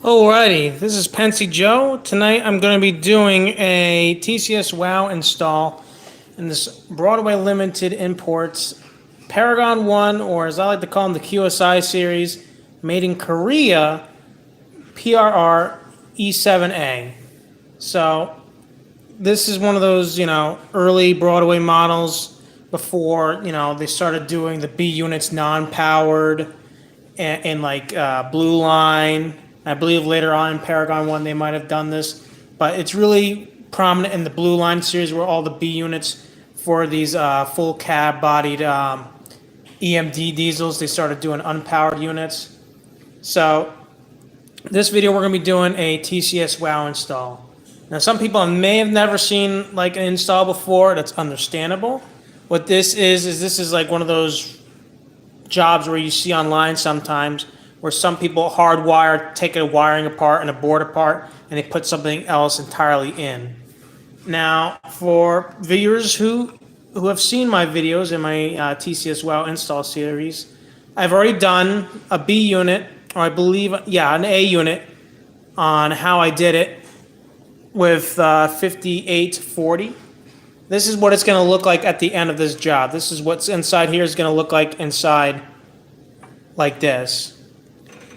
Alrighty, this is Pensy Joe. Tonight I'm going to be doing a TCS WOW install in this Broadway Limited Imports Paragon 1, or as I like to call them, the QSI series, made in Korea, PRR E7A. So this is one of those, early Broadway models before, they started doing the B units non-powered and like Blue Line. I believe later on in Paragon 1 they might have done this, but it's really prominent in the Blue Line series where all the B units for these full cab bodied EMD diesels, they started doing unpowered units. So this video we're going to be doing a TCS WOW install. Now some people may have never seen like an install before. That's understandable. What this is this is like one of those jobs where you see online sometimes where some people hardwire, take a wiring apart and a board apart, and they put something else entirely in. Now, for viewers who have seen my videos in my TCS WOW install series, I've already done a B unit, or I believe, yeah, an A unit on how I did it with 5840. This is what it's going to look like at the end of this job. This is what's inside here is going to look like inside like this.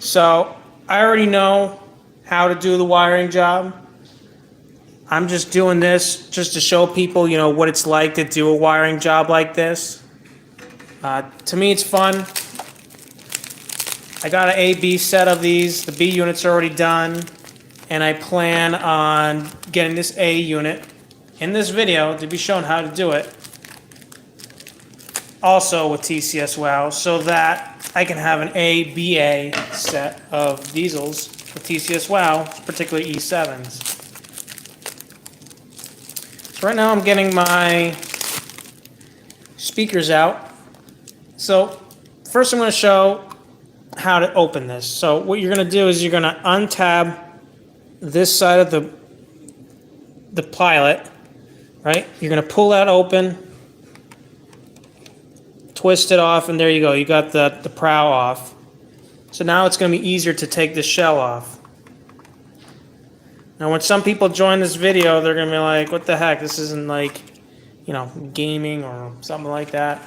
So I already know how to do the wiring job. I'm just doing this just to show people, what it's like to do a wiring job like this. To me, it's fun. I got an A-B set of these. The B unit's already done. And I plan on getting this A unit in this video to be shown how to do it. Also with TCS WOW, so that I can have an A-B-A set of diesels with TCS WOW, particularly E7s. So right now I'm getting my speakers out. So first I'm going to show how to open this. So what you're going to do is you're going to untab this side of the pilot, right? You're going to pull that open, twist it off, and there you go. You got the prow off. So now it's going to be easier to take the shell off. Now when some people join this video, they're going to be like, what the heck? This isn't like, gaming or something like that.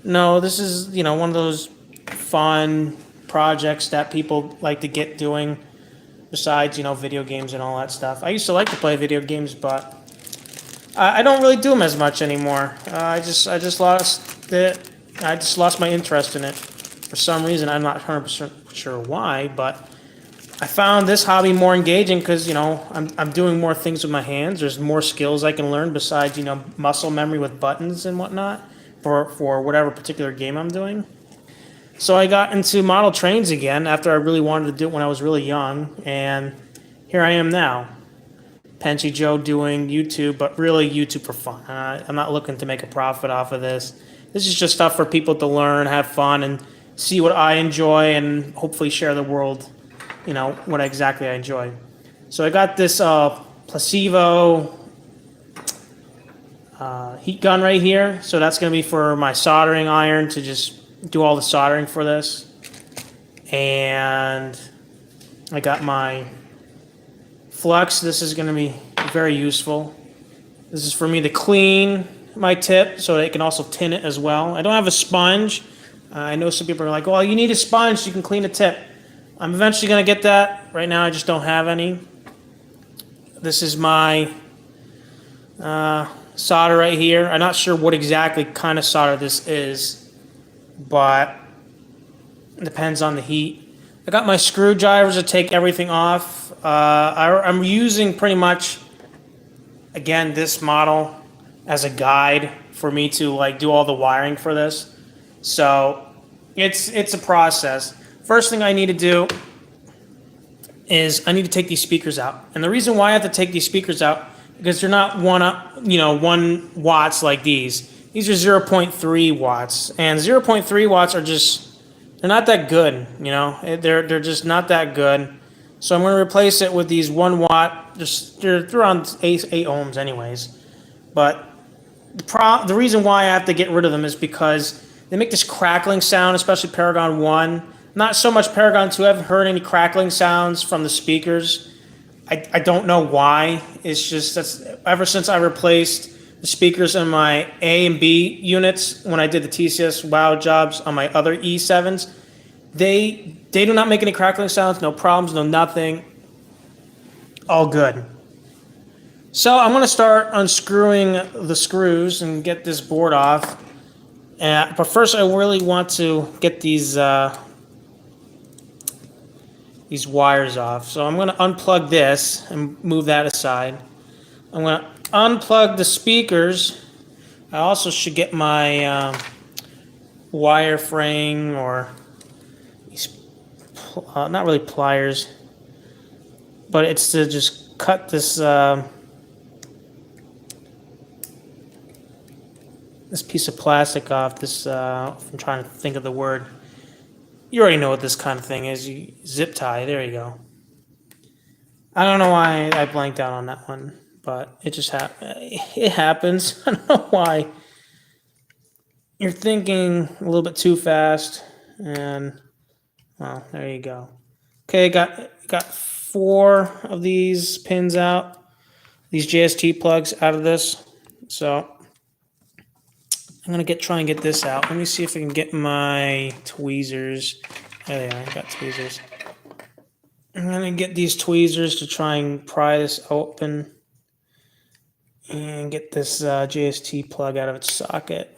No, this is, one of those fun projects that people like to get doing besides, video games and all that stuff. I used to like to play video games, but I don't really do them as much anymore. I just lost it. I just lost my interest in it for some reason. I'm not 100% sure why, but I found this hobby more engaging because, I'm doing more things with my hands. There's more skills I can learn besides, muscle memory with buttons and whatnot for whatever particular game I'm doing. So I got into model trains again after I really wanted to do it when I was really young, and here I am now. Pensy Joe doing YouTube, but really YouTube for fun. I'm not looking to make a profit off of this. This is just stuff for people to learn, have fun, and see what I enjoy, and hopefully share the world, what exactly I enjoy. So I got this Placebo heat gun right here. So that's going to be for my soldering iron to just do all the soldering for this. And I got my flux. This is going to be very useful. This is for me to clean my tip so that it can also tin it as well. I don't have a sponge. I know some people are like, well, you need a sponge so you can clean a tip. I'm eventually going to get that. Right now I just don't have any. This is my solder right here. I'm not sure what exactly kind of solder this is, but it depends on the heat. I got my screwdrivers to take everything off. I'm using pretty much, again, this model as a guide for me to do all the wiring for this. So it's a process. First thing I need to do is I need to take these speakers out. And the reason why I have to take these speakers out because they're not 1 watts like these. These are 0.3 watts, and 0.3 watts are they're not that good. They're just not that good. So I'm going to replace it with these 1 watt. They're around 8 ohms anyways. But the reason why I have to get rid of them is because they make this crackling sound, especially Paragon 1. Not so much Paragon 2. I haven't heard any crackling sounds from the speakers. I don't know why. It's just that's ever since I replaced the speakers in my A and B units when I did the TCS WOW jobs on my other E7s, they do not make any crackling sounds, no problems, no nothing. All good. So I'm going to start unscrewing the screws and get this board off. But first I really want to get these wires off. So I'm going to unplug this and move that aside. I'm going to unplug the speakers. I also should get my wire frame or not really pliers, but it's to just cut this this piece of plastic off. This I'm trying to think of the word. You already know what this kind of thing is. You zip tie. There you go. I don't know why I blanked out on that one, but it just it happens. I don't know why. You're thinking a little bit too fast, and well, there you go. Okay, got 4 of these pins out, these JST plugs out of this. So I'm gonna try and get this out. Let me see if I can get my tweezers. There they are. I got tweezers. I'm gonna get these tweezers to try and pry this open and get this JST plug out of its socket.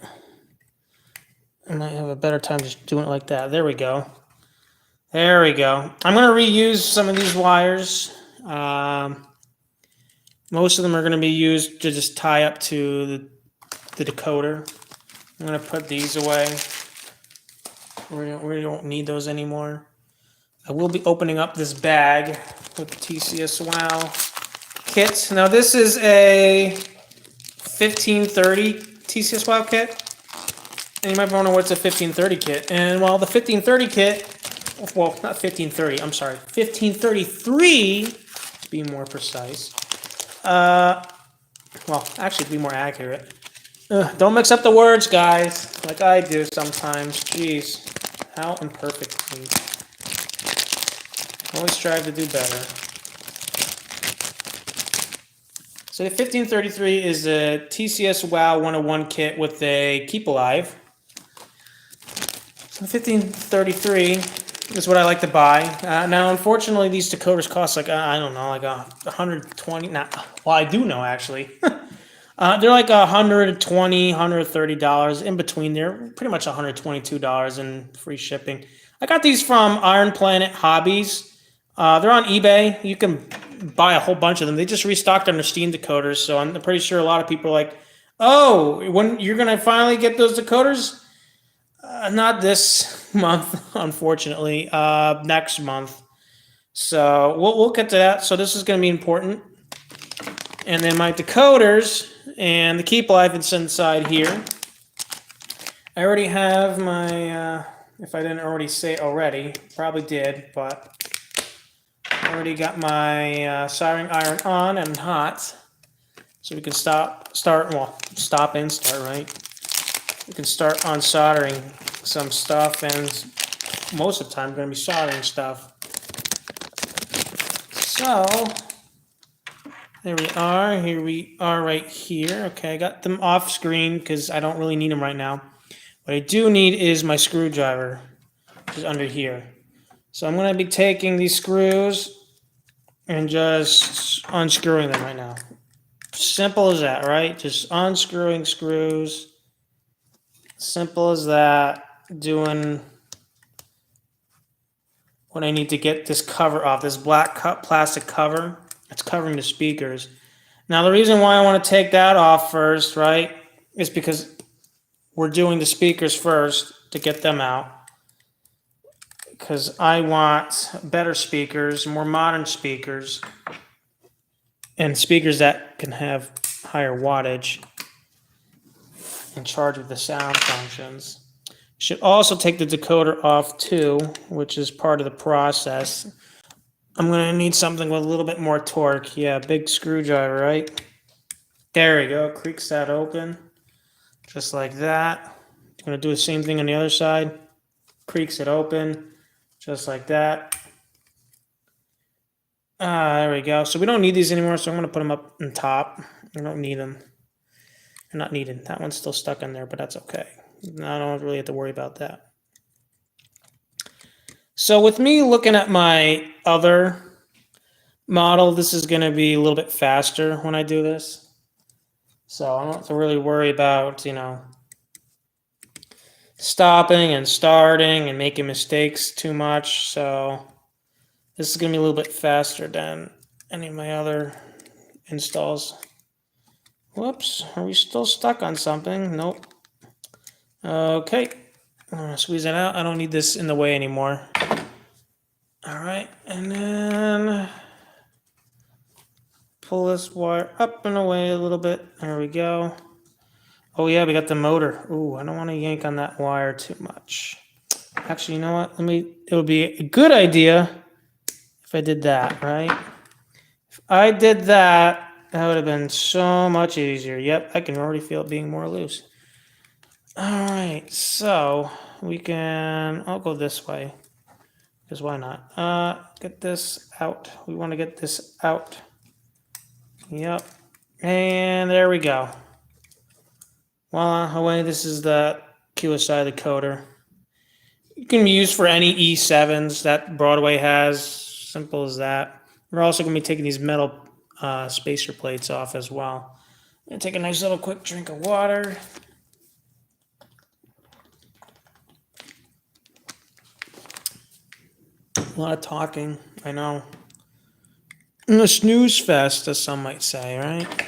I might have a better time just doing it like that. There we go. There we go. I'm going to reuse some of these wires. Most of them are going to be used to just tie up to the decoder. I'm going to put these away. We don't need those anymore. I will be opening up this bag with the TCS WOW kit. Now this is a 1530 TCS WOW kit. And you might wonder what's a 1530 kit. And well, the 1530 kit, well, not 1530, I'm sorry, 1533, to be more precise. Well, actually, to be more accurate. Don't mix up the words, guys, like I do sometimes. Jeez, how imperfect of me. Always strive to do better. So the 1533 is a TCS WOW 101 kit with a Keep Alive. So 1533 is what I like to buy. Now, unfortunately, these decoders cost like, I don't know, like 120. Well, I do know, actually. They're like $120, $130 in between. They're pretty much $122 in free shipping. I got these from Iron Planet Hobbies. They're on eBay. You can buy a whole bunch of them. They just restocked on their Steam decoders, so I'm pretty sure a lot of people are like, oh, when you're going to finally get those decoders? Not this month, unfortunately. Next month. So we'll get to that. So this is going to be important. And then my decoders and the Keep Alive is inside here. I already have my, if I didn't already say it already, probably did, but I already got my soldering iron on and hot. So we can stop and start, right? We can start on soldering some stuff, and most of the time I'm going to be soldering stuff. So there we are. Here we are right here. Okay, I got them off screen because I don't really need them right now. What I do need is my screwdriver, which is under here. So I'm going to be taking these screws and just unscrewing them right now. Simple as that, right? Just unscrewing screws. Simple as that. Doing what I need to get this cover off, this black plastic cover. It's covering the speakers. Now, the reason why I want to take that off first, right, is because we're doing the speakers first to get them out. Because I want better speakers, more modern speakers, and speakers that can have higher wattage in charge of the sound functions. Should also take the decoder off too, which is part of the process. I'm going to need something with a little bit more torque. Yeah, big screwdriver, right? There we go. Creaks that open. Just like that. I'm going to do the same thing on the other side. Creaks it open. just like that. There we go. So we don't need these anymore, so I'm going to put them up on top. I don't need them. They're not needed. That one's still stuck in there, but that's okay. I don't really have to worry about that. So with me looking at my other model, this is going to be a little bit faster when I do this. So I don't have to really worry about, stopping and starting and making mistakes too much. So this is going to be a little bit faster than any of my other installs. Whoops, are we still stuck on something? Nope. Okay, I'm gonna squeeze that out. I don't need this in the way anymore. All right, and then pull this wire up and away a little bit. There we go. Oh yeah, we got the motor. Ooh, I don't want to yank on that wire too much. Actually, you know what? It would be a good idea if I did that, right? If I did that, that would have been so much easier. Yep, I can already feel it being more loose. All right, so we can, I'll go this way, because why not? Get this out. We want to get this out. Yep, and there we go. Voila, away. This is the QSI decoder. You can use for any E7s that Broadway has. Simple as that. We're also going to be taking these metal spacer plates off as well. I'm going to take a nice little quick drink of water. A lot of talking, I know. A snooze fest, as some might say, right?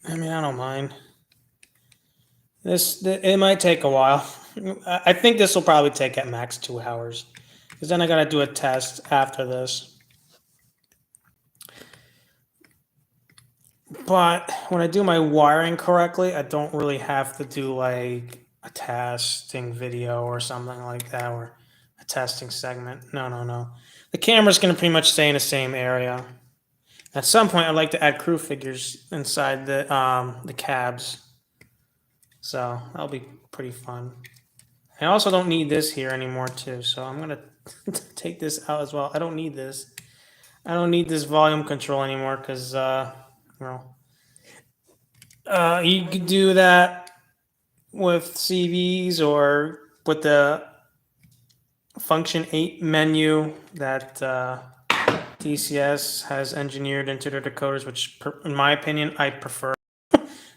I mean, I don't mind. It might take a while. I think this will probably take at max 2 hours, because then I gotta do a test after this. But when I do my wiring correctly, I don't really have to do like a testing video or something like that, or a testing segment. No. The camera's gonna pretty much stay in the same area. At some point, I'd like to add crew figures inside the cabs. So that'll be pretty fun. I also don't need this here anymore too, so I'm gonna take this out as well. I don't need this. I don't need this volume control anymore because you could do that with CVs or with the function 8 menu that TCS has engineered into their decoders, which in my opinion I prefer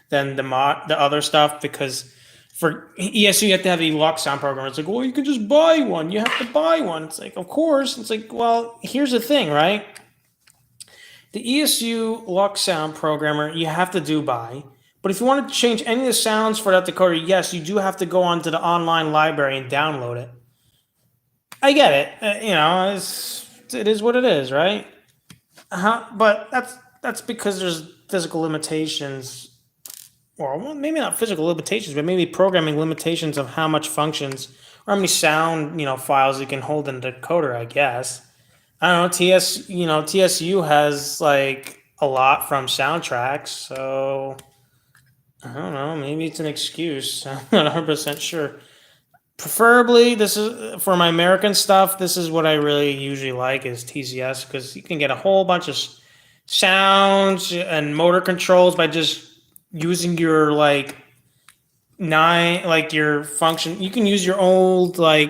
than the other stuff, because for ESU you have to have a lock sound programmer. It's like, well, you can just buy one. You have to buy one. It's like, of course. It's like, well, here's the thing, right? The ESU lock sound programmer you have to buy. But if you want to change any of the sounds for that decoder, yes, you do have to go onto the online library and download it. I get it. It is what it is, right? But that's because there's physical limitations, or maybe not physical limitations, but maybe programming limitations of how much functions or how many sound files you can hold in the decoder, I guess. I don't know. TSU has like a lot from soundtracks, so I don't know. Maybe it's an excuse. I'm not 100% sure. Preferably, this is for my American stuff. This is what I really usually like is TCS, because you can get a whole bunch of sounds and motor controls by just using your your function. You can use your old I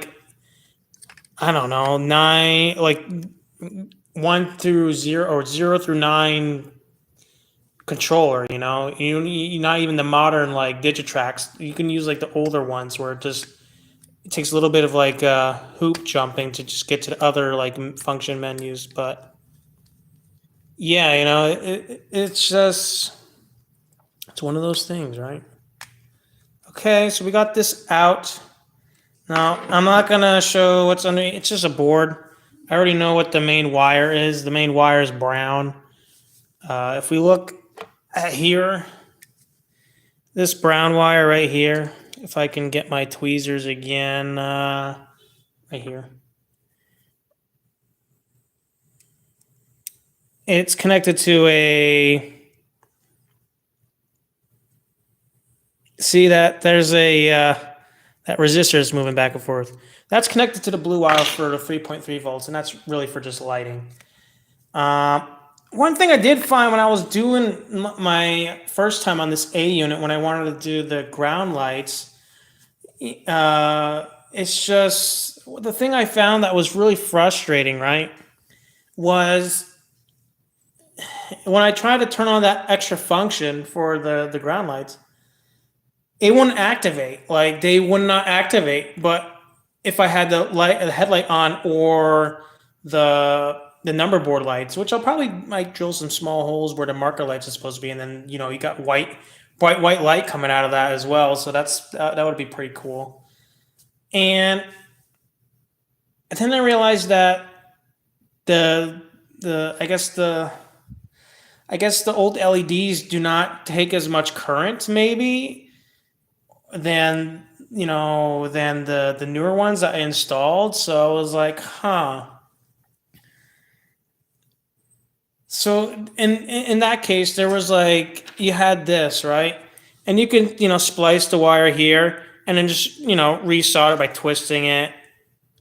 don't know, 1 through 0 or 0 through 9 controller. You not even the modern Digitracks. You can use the older ones where it takes a little bit of hoop jumping to just get to the other function menus. But yeah, it's one of those things, right? Okay, so we got this out. Now, I'm not going to show what's under. It's just a board. I already know what the main wire is. The main wire is brown. If we look at here, this brown wire right here, if I can get my tweezers again, right here. It's connected to see that there's a That resistor is moving back and forth. That's connected to the blue wire for the 3.3 volts, and that's really for just lighting. One thing I did find when I was doing my first time on this A unit, when I wanted to do the ground lights, it's just the thing I found that was really frustrating, right? Was when I tried to turn on that extra function for the ground lights, it wouldn't activate. Like they would not activate. But if I had the headlight on or the number board lights, which I'll probably might drill some small holes where the marker lights are supposed to be, and then you got bright white light coming out of that as well. So that would be pretty cool. And then I realized that the I guess the old LEDs do not take as much current, maybe, than the newer ones that I installed. So I was like, huh. So in that case, there was like you had this, right? And you can splice the wire here and then just resolder by twisting it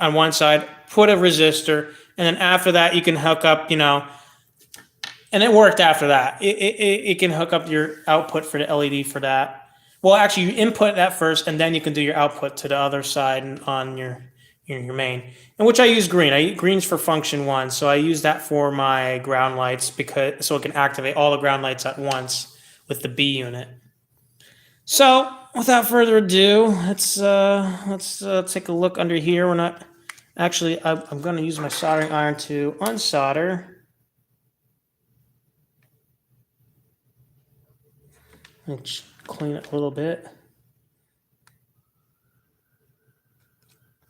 on one side, put a resistor, and then after that you can hook up, and it worked after that. It can hook up your output for the LED for that. Well, actually, you input that first, and then you can do your output to the other side on your main. And which I use green. Green's for function 1, so I use that for my ground lights so it can activate all the ground lights at once with the B unit. So without further ado, let's take a look under here. We're not actually. I'm going to use my soldering iron to unsolder. Let's clean it a little bit.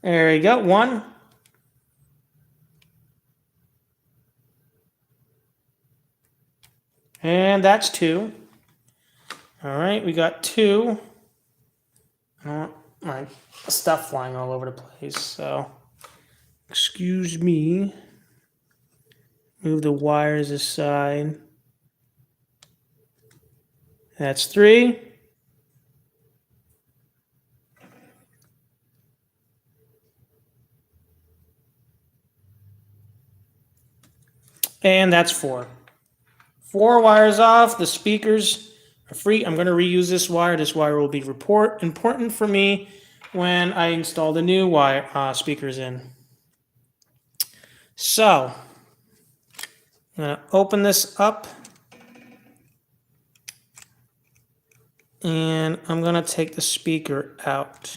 There we go, 1. And that's 2. All right, we got 2. I don't want my stuff flying all over the place, so excuse me. Move the wires aside. That's 3. And that's 4. 4 wires off. The speakers are free. I'm going to reuse this wire. This wire will be important for me when I install the new wire speakers in. So I'm going to open this up. And I'm going to take the speaker out,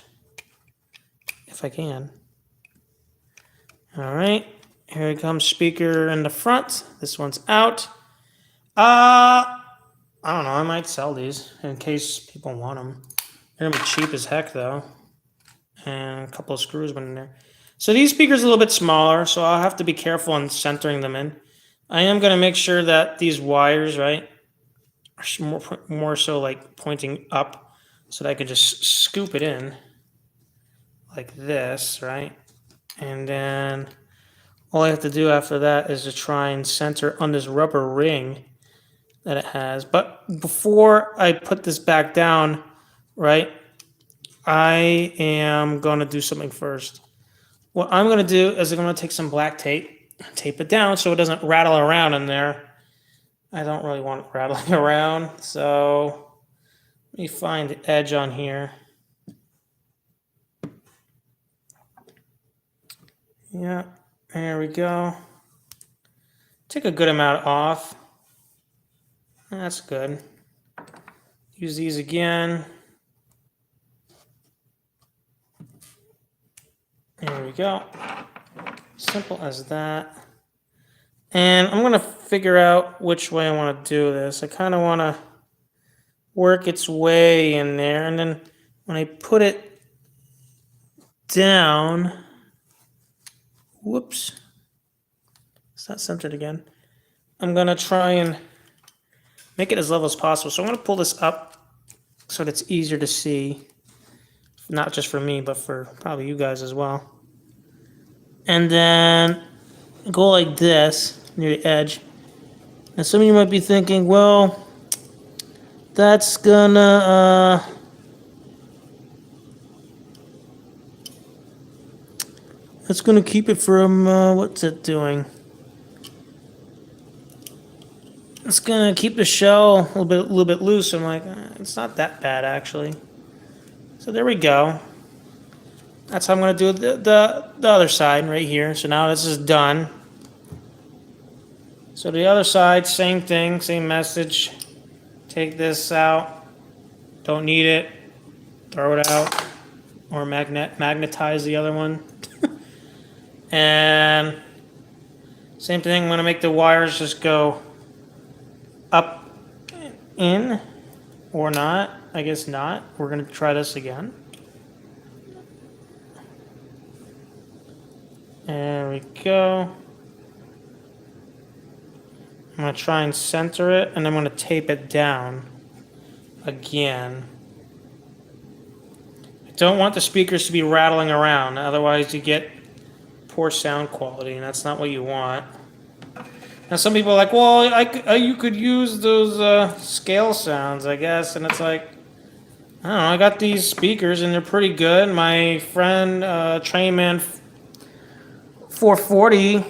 if I can. All right, here comes speaker in the front. This one's out. I don't know, I might sell these in case people want them. They're going to be cheap as heck, though. And a couple of screws went in there. So these speakers are a little bit smaller, so I'll have to be careful on centering them in. I am going to make sure that these wires, right, more so like pointing up so that I can just scoop it in like this, right? And then all I have to do after that is to try and center on this rubber ring that it has. But before I put this back down, right, I am going to do something first. What I'm going to do is I'm going to take some black tape, tape it down so it doesn't rattle around in there. I don't really want it rattling around, so let me find the edge on here. Yeah, there we go. Take a good amount off. That's good. Use these again. There we go. Simple as that. And I'm going to figure out which way I want to do this. I kind of want to work its way in there. And then when I put it down, whoops, it's not centered again. I'm going to try and make it as level as possible. So I'm going to pull this up so that it's easier to see. Not just for me, but for probably you guys as well. And then go like this near the edge. And some of you might be thinking, well, that's gonna That's going to keep it from, what's it doing? It's going to keep the shell a little bit loose. I'm like, it's not that bad, actually. So there we go. That's how I'm going to do the other side right here. So now this is done. So the other side, same thing, same message. Take this out. Don't need it. Throw it out. Or magnetize the other one. And same thing, I'm going to make the wires just go up, in, or not. I guess not. We're going to try this again. There we go. I'm going to try and center it, and I'm going to tape it down again. I don't want the speakers to be rattling around, otherwise you get poor sound quality, and that's not what you want. Now some people are like, well, you could use those scale sounds, I guess, and it's like, I don't know, I got these speakers and they're pretty good. My friend Trainman 440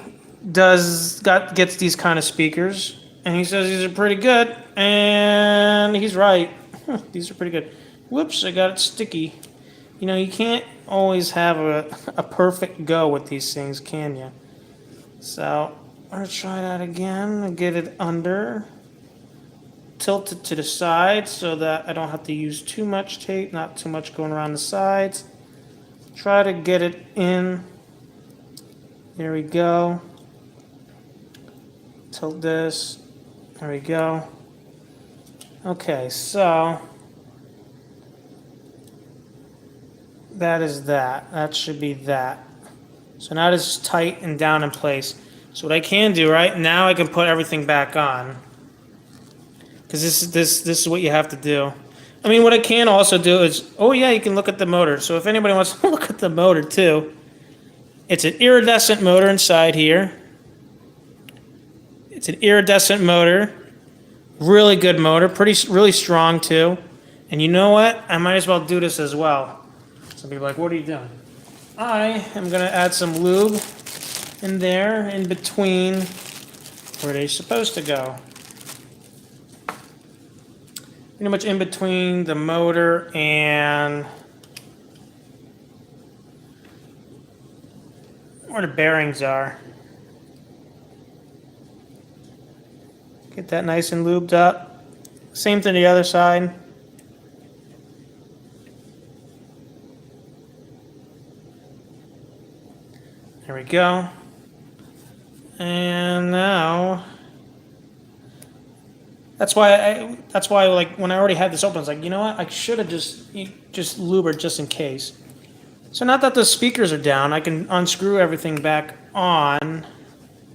gets these kind of speakers, and he says these are pretty good, and he's right. These are pretty good. Whoops, I got it sticky. You know, you can't always have a perfect go with these things, can you? So I'm going to try that again and get it under. Tilt it to the side so that I don't have to use too much tape, not too much going around the sides. Try to get it in. There we go. Tilt this. There we go. Okay, so that is that. That should be that. So now this is tight and down in place. So what I can do right now, I can put everything back on, because this is what you have to do. I mean, what I can also do is, oh yeah, you can look at the motor. So if anybody wants to look at the motor too, it's an iridescent motor inside here. It's an iridescent motor, really good motor, really strong too. And you know what? I might as well do this as well. Some people are like, what are you doing? I am going to add some lube in there, in between where they're supposed to go. Pretty much in between the motor and where the bearings are. Get that nice and lubed up. Same thing the other side. There we go. And now that's why like when I already had this open, I was like, you know what? I should have just lubered just in case. So now that the speakers are down, I can unscrew everything back on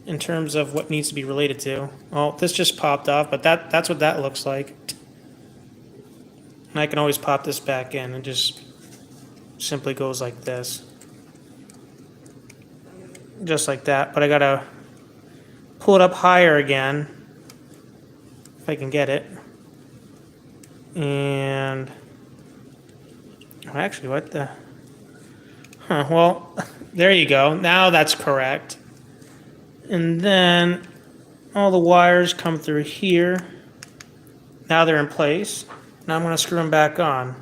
in terms of what needs to be related to. Oh, this just popped off, but that's what that looks like. And I can always pop this back in, and just simply goes like this. Just like that, but I gotta pull it up higher again, if I can get it. And actually, what the? Huh, well, there you go. Now that's correct. And then all the wires come through here. Now they're in place. Now I'm going to screw them back on.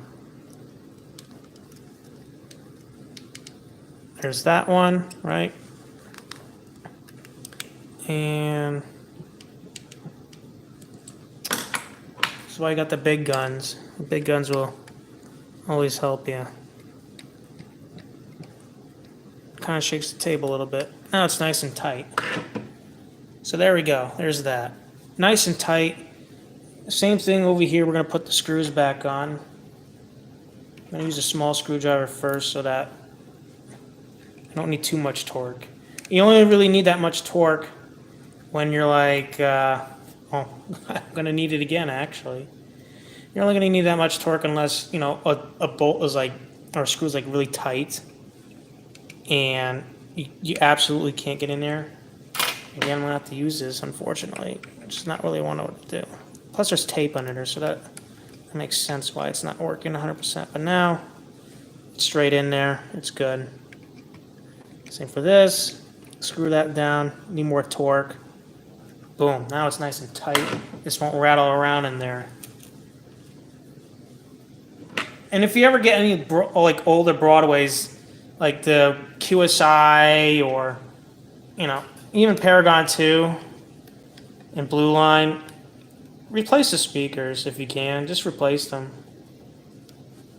There's that one, right? And that's why I got the big guns. The big guns will always help you. Kind of shakes the table a little bit. Now it's nice and tight. So there we go. There's that. Nice and tight. Same thing over here. We're going to put the screws back on. I'm going to use a small screwdriver first so that I don't need too much torque. You only really need that much torque when you're like, oh, I'm going to need it again, actually. You're only going to need that much torque unless, you know, a bolt is like, or a screw is like really tight, and you absolutely can't get in there. Again, I'm going to have to use this, unfortunately. It's just not really what to do. Plus, there's tape under there, so that makes sense why it's not working 100%. But now, it's straight in there. It's good. Same for this. Screw that down. Need more torque. Boom. Now it's nice and tight. This won't rattle around in there. And if you ever get any like older Broadways, like the QSI or, you know, even Paragon 2 and Blue Line, replace the speakers if you can. Just replace them.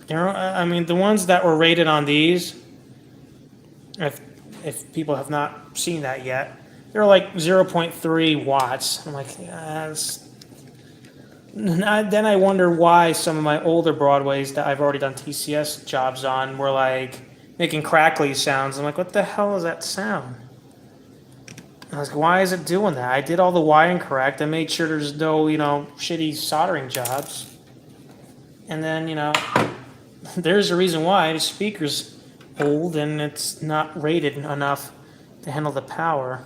You know, I mean, the ones that were rated on these, if people have not seen that yet, they're like 0.3 watts. I'm like, yeah, then I wonder why some of my older Broadways that I've already done TCS jobs on were like making crackly sounds. I'm like, what the hell is that sound? I was like, why is it doing that? I did all the wiring correct. I made sure there's no, you know, shitty soldering jobs. And then, you know, there's a reason why the speaker's old and it's not rated enough to handle the power.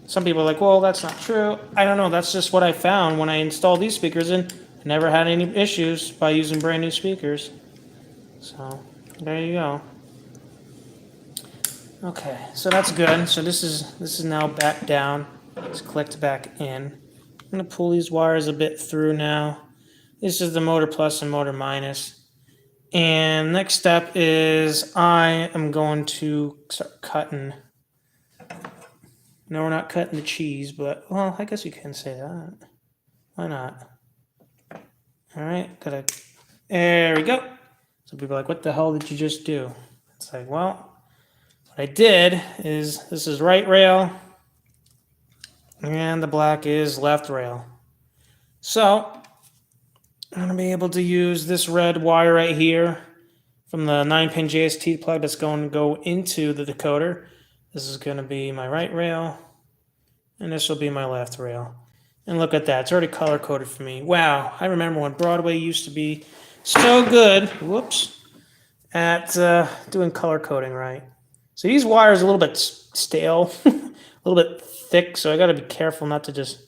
Some people are like, well, that's not true. I don't know. That's just what I found when I installed these speakers in. I never had any issues by using brand new speakers. So there you go. Okay, so that's good. So this is now back down. It's clicked back in. I'm gonna pull these wires a bit through now. This is the motor plus and motor minus. And next step is I am going to start cutting. No, we're not cutting the cheese, but, well, I guess you can say that. Why not? All right, there we go. So people are like, what the hell did you just do? It's like, well, what I did is, this is right rail, and the black is left rail. So, I'm going to be able to use this red wire right here from the 9-pin JST plug that's going to go into the decoder. This is going to be my right rail, and this will be my left rail. And look at that, it's already color-coded for me. Wow, I remember when Broadway used to be so good, whoops, at doing color coding right. So these wires are a little bit stale, a little bit thick, so I got to be careful not to just...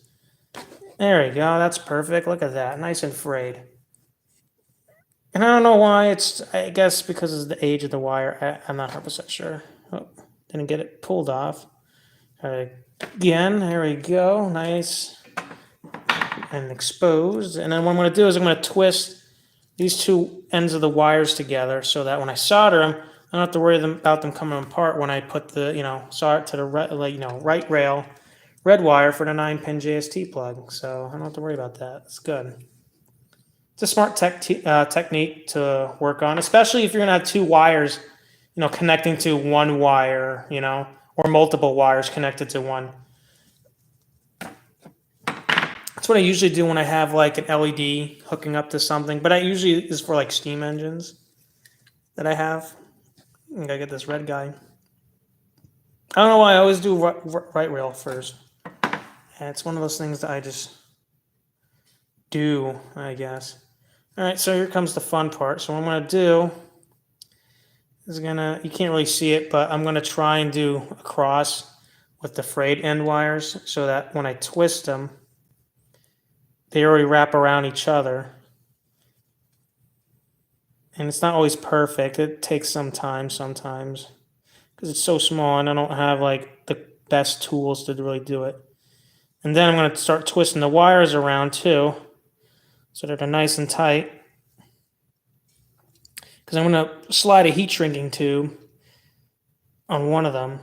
There we go, that's perfect, look at that, nice and frayed. And I don't know why, I guess because of the age of the wire, I'm not 100% sure. Oh, didn't get it pulled off. All right, again, there we go, nice and exposed. And then what I'm going to do is I'm going to twist these two ends of the wires together so that when I solder them, I don't have to worry about them coming apart when I put the, solder to the right rail, red wire for the 9-pin JST plug. So I don't have to worry about that. It's good. It's a smart technique to work on, especially if you're going to have two wires, connecting to one wire, or multiple wires connected to one. That's what I usually do when I have like an LED hooking up to something, but I usually is for like steam engines that I have. I gotta get this red guy. I don't know why I always do right rail first. And it's one of those things that I just do, I guess. All right, so here comes the fun part. So what I'm gonna do is you can't really see it, but I'm gonna try and do a cross with the frayed end wires so that when I twist them, they already wrap around each other. And it's not always perfect. It takes some time sometimes because it's so small and I don't have like the best tools to really do it. And then I'm going to start twisting the wires around too so that they're nice and tight. Because I'm going to slide a heat shrinking tube on one of them.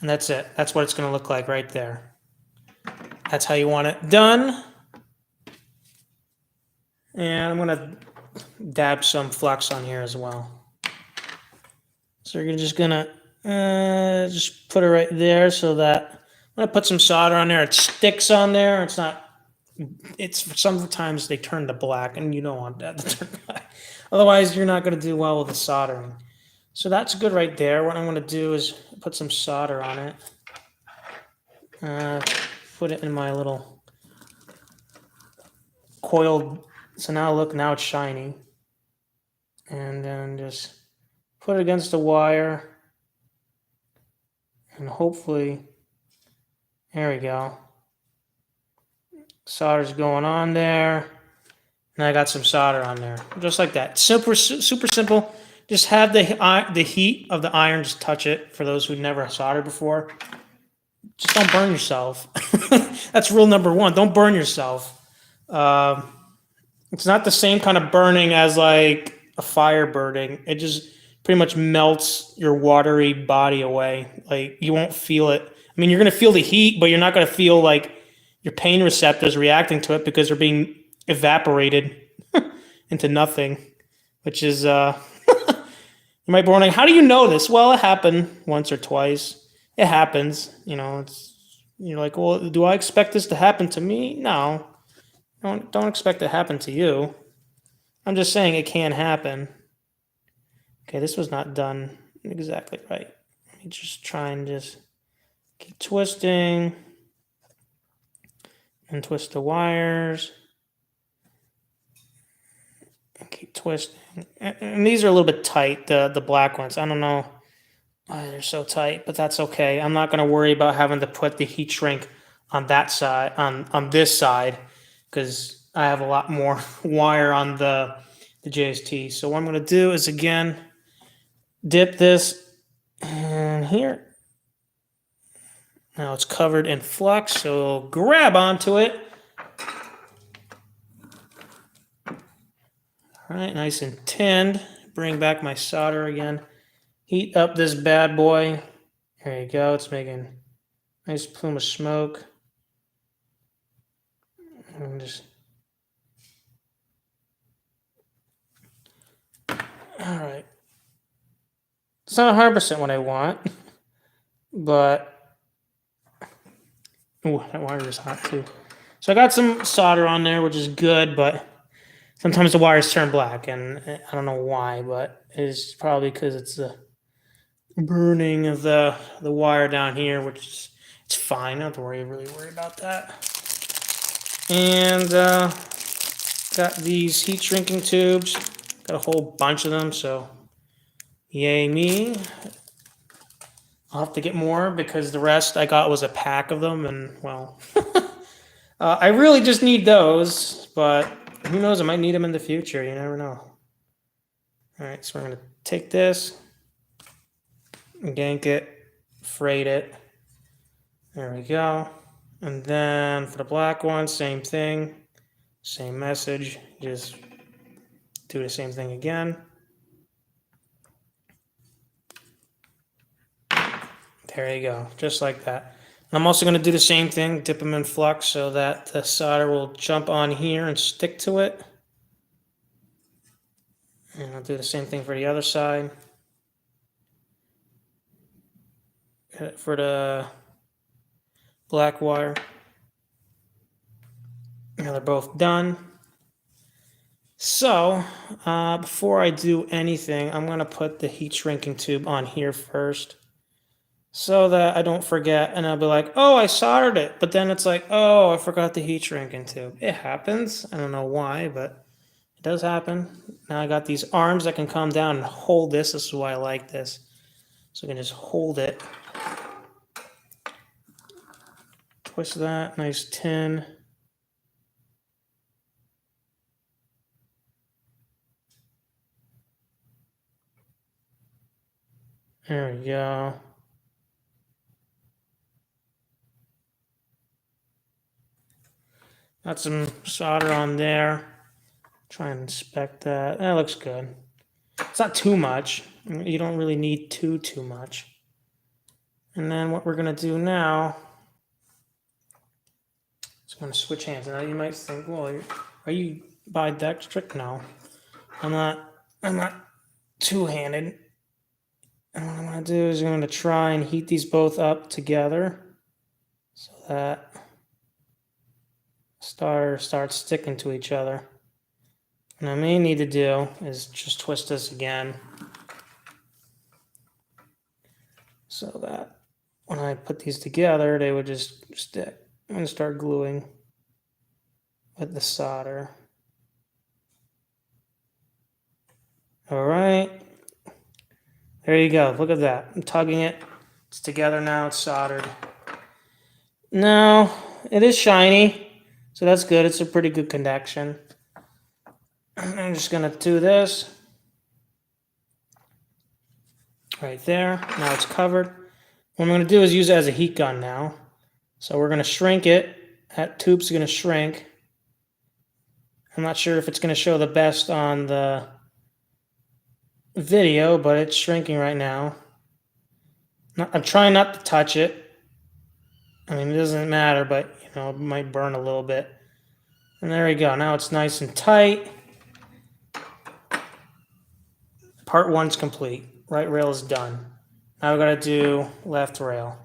And that's it. That's what it's going to look like right there. That's how you want it done. And I'm going to dab some flux on here as well. So you're just going to just put it right there so that I'm going to put some solder on there. It sticks on there. Sometimes they turn to black and you don't want that to turn black. Otherwise, you're not going to do well with the soldering. So that's good right there. What I'm going to do is put some solder on it. Put it in my little coiled. So now it's shiny. And then just put it against the wire. And hopefully, there we go. Solder's going on there. And I got some solder on there. Just like that. Super simple. just have the heat of the iron just touch it. For those who never soldered before, just don't burn yourself. That's rule number one. Don't burn yourself. It's not the same kind of burning as like a fire burning. It just pretty much melts your watery body away. Like you won't feel it. I mean, you're going to feel the heat, but you're not going to feel like your pain receptors reacting to it because they're being evaporated into nothing, which is, you might be wondering, how do you know this? Well, it happened once or twice. It happens, you're like, well, do I expect this to happen to me? No, don't expect it to happen to you. I'm just saying it can happen. Okay, this was not done exactly right. Let me just try and just keep twisting and twist the wires. And keep twisting. And these are a little bit tight, the black ones. I don't know why they're so tight, but that's okay. I'm not going to worry about having to put the heat shrink on that side, on this side, because I have a lot more wire on the JST. So what I'm going to do is, again, dip this in here. Now it's covered in flux, so grab onto it. All right, nice and tinned. Bring back my solder again. Heat up this bad boy. There you go. It's making a nice plume of smoke. And just... All right. It's not 100% what I want, but... Ooh, that wire is hot too. So I got some solder on there, which is good, but sometimes the wires turn black, and I don't know why, but it's probably because it's the burning of the wire down here, which is, it's fine. I don't have to really worry about that. And got these heat shrinking tubes. Got a whole bunch of them, so yay me. I'll have to get more because the rest I got was a pack of them, and well, I really just need those, but who knows, I might need them in the future. You never know. All right, so we're going to take this, gank it, freight it. There we go. And then for the black one, same thing, same message, just do the same thing again. There you go, just like that. I'm also going to do the same thing, dip them in flux so that the solder will jump on here and stick to it. And I'll do the same thing for the other side. For the black wire. Now they're both done. So before I do anything, I'm going to put the heat shrinking tube on here first, so that I don't forget, and I'll be like, oh, I soldered it. But then it's like, oh, I forgot the heat shrinking tube. It happens. I don't know why, but it does happen. Now I got these arms that can come down and hold this. This is why I like this. So I can just hold it. Twist that, nice tin. There we go. Got some solder on there. Try and inspect that. That looks good. It's not too much. You don't really need too much. And then what we're going to do now is I'm going to switch hands. Now you might think, well, are you bidextric? No, I'm not two-handed. And what I'm going to do is I'm going to try and heat these both up together so that starts sticking to each other. And I may need to do is just twist this again so that when I put these together, they would just stick. I'm going to start gluing with the solder. All right. There you go. Look at that. I'm tugging it. It's together now. It's soldered. Now, it is shiny, so that's good. It's a pretty good connection. I'm just going to do this. right there. Now it's covered. What I'm going to do is use it as a heat gun now. So we're going to shrink it. That tube's going to shrink. I'm not sure if it's going to show the best on the video, but it's shrinking right now. I'm trying not to touch it. I mean, it doesn't matter, but you know, it might burn a little bit. And there we go. Now it's nice and tight. Part one's complete. Right rail is done. Now we got to do left rail.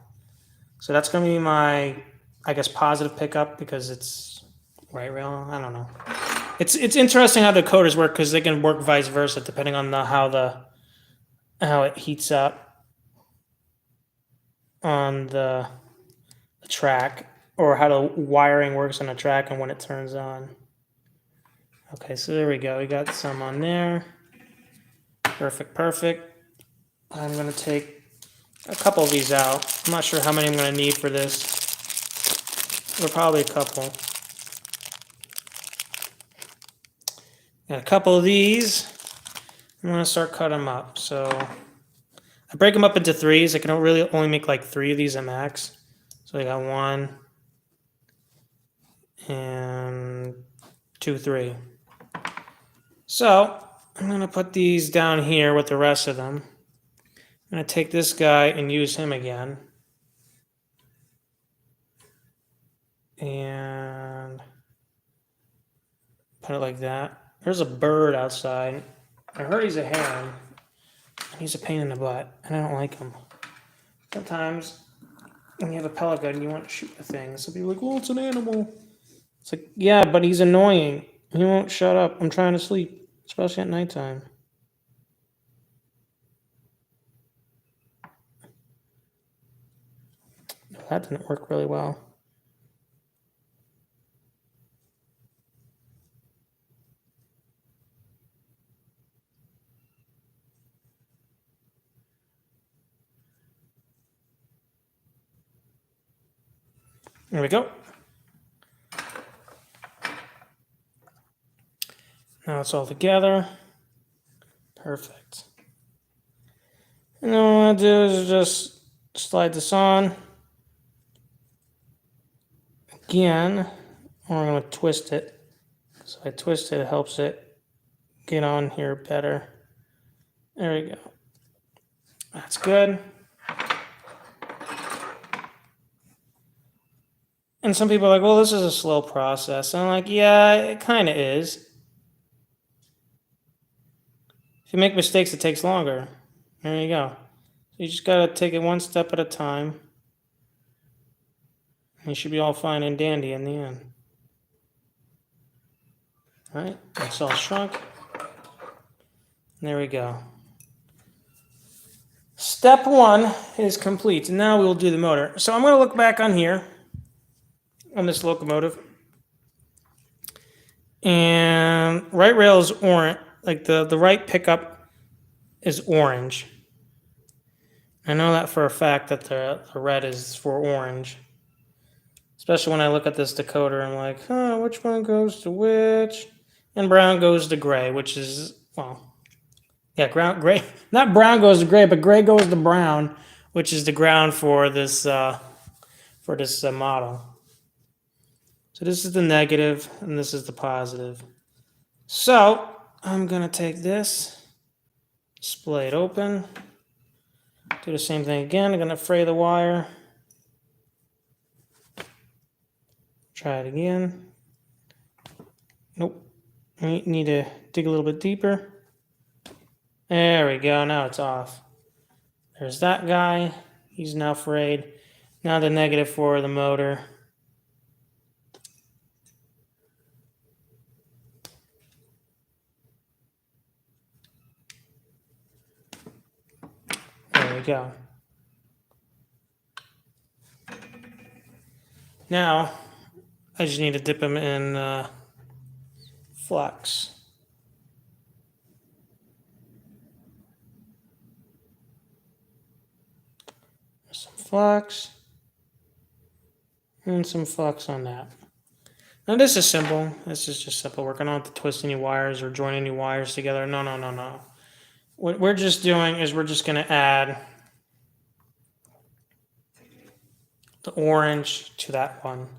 So that's going to be my, I guess, positive pickup because it's right rail. I don't know. It's interesting how the coders work because they can work vice versa depending on how it heats up on the track, or how the wiring works on the track and when it turns on. Okay, so there we go. We got some on there. Perfect, perfect. I'm going to take a couple of these out. I'm not sure how many I'm going to need for this. But probably a couple. Got a couple of these. I'm going to start cutting them up. So I break them up into threes. I can really only make like 3 of these at max. So I got 1 and 2, 3. So I'm going to put these down here with the rest of them. I'm going to take this guy and use him again. And put it like that. There's a bird outside. I heard he's a heron. And he's a pain in the butt. And I don't like him. Sometimes when you have a pellet gun, you want to shoot the thing. So people are like, well, it's an animal. It's like, yeah, but he's annoying. He won't shut up. I'm trying to sleep, especially at nighttime. That didn't work really well. There we go. Now it's all together. Perfect. And then what I'm going to do is just slide this on. Again, or I'm going to twist it. So I twist it, it helps it get on here better. There we go. That's good. And some people are like, well, this is a slow process. And I'm like, yeah, it kind of is. If you make mistakes, it takes longer. There you go. You just got to take it one step at a time. You should be all fine and dandy in the end. All right, it's all shrunk. There we go. Step 1 is complete. And now we will do the motor. So I'm going to look back on here, on this locomotive. And right rail is orange. Like the right pickup is orange. I know that for a fact that the red is for orange. Especially when I look at this decoder, I'm like, huh, which one goes to which? And brown goes to gray, which is, well, yeah, gray. Not brown goes to gray, but gray goes to brown, which is the ground for this model. So this is the negative, and this is the positive. So I'm gonna take this, splay it open, do the same thing again. I'm gonna fray the wire. Try it again. Nope. We need to dig a little bit deeper. There we go. Now it's off. There's that guy. He's now frayed. Now the negative for the motor. There we go. Now, I just need to dip them in flux. Some flux. And some flux on that. Now this is simple. This is just simple work. I don't have to twist any wires or join any wires together. No. What we're just doing is we're just going to add the orange to that one.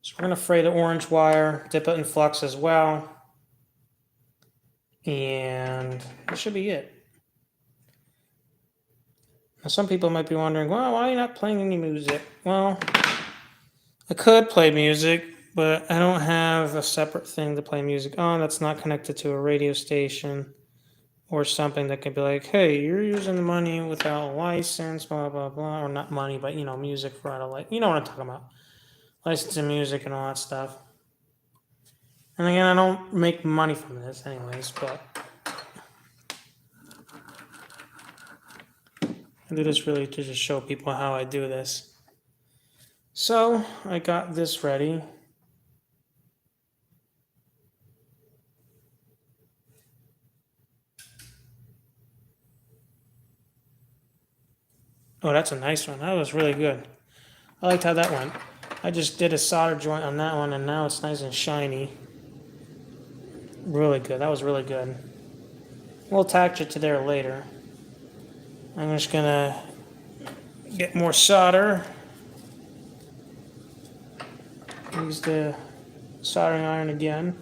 So we're going to fray the orange wire, dip it in flux as well. And that should be it. Now, some people might be wondering, well, why are you not playing any music? Well, I could play music, but I don't have a separate thing to play music on that's not connected to a radio station or something that could be like, hey, you're using money without a license, blah, blah, blah. Or not money, but, music for out of license. You know what I'm talking about. Licensing music and all that stuff. And again, I don't make money from this anyways, but I do this really to just show people how I do this. So I got this ready. Oh, that's a nice one. That was really good. I liked how that went. I just did a solder joint on that one, and now it's nice and shiny. Really good. That was really good. We'll attach it to there later. I'm just gonna get more solder. Use the soldering iron again.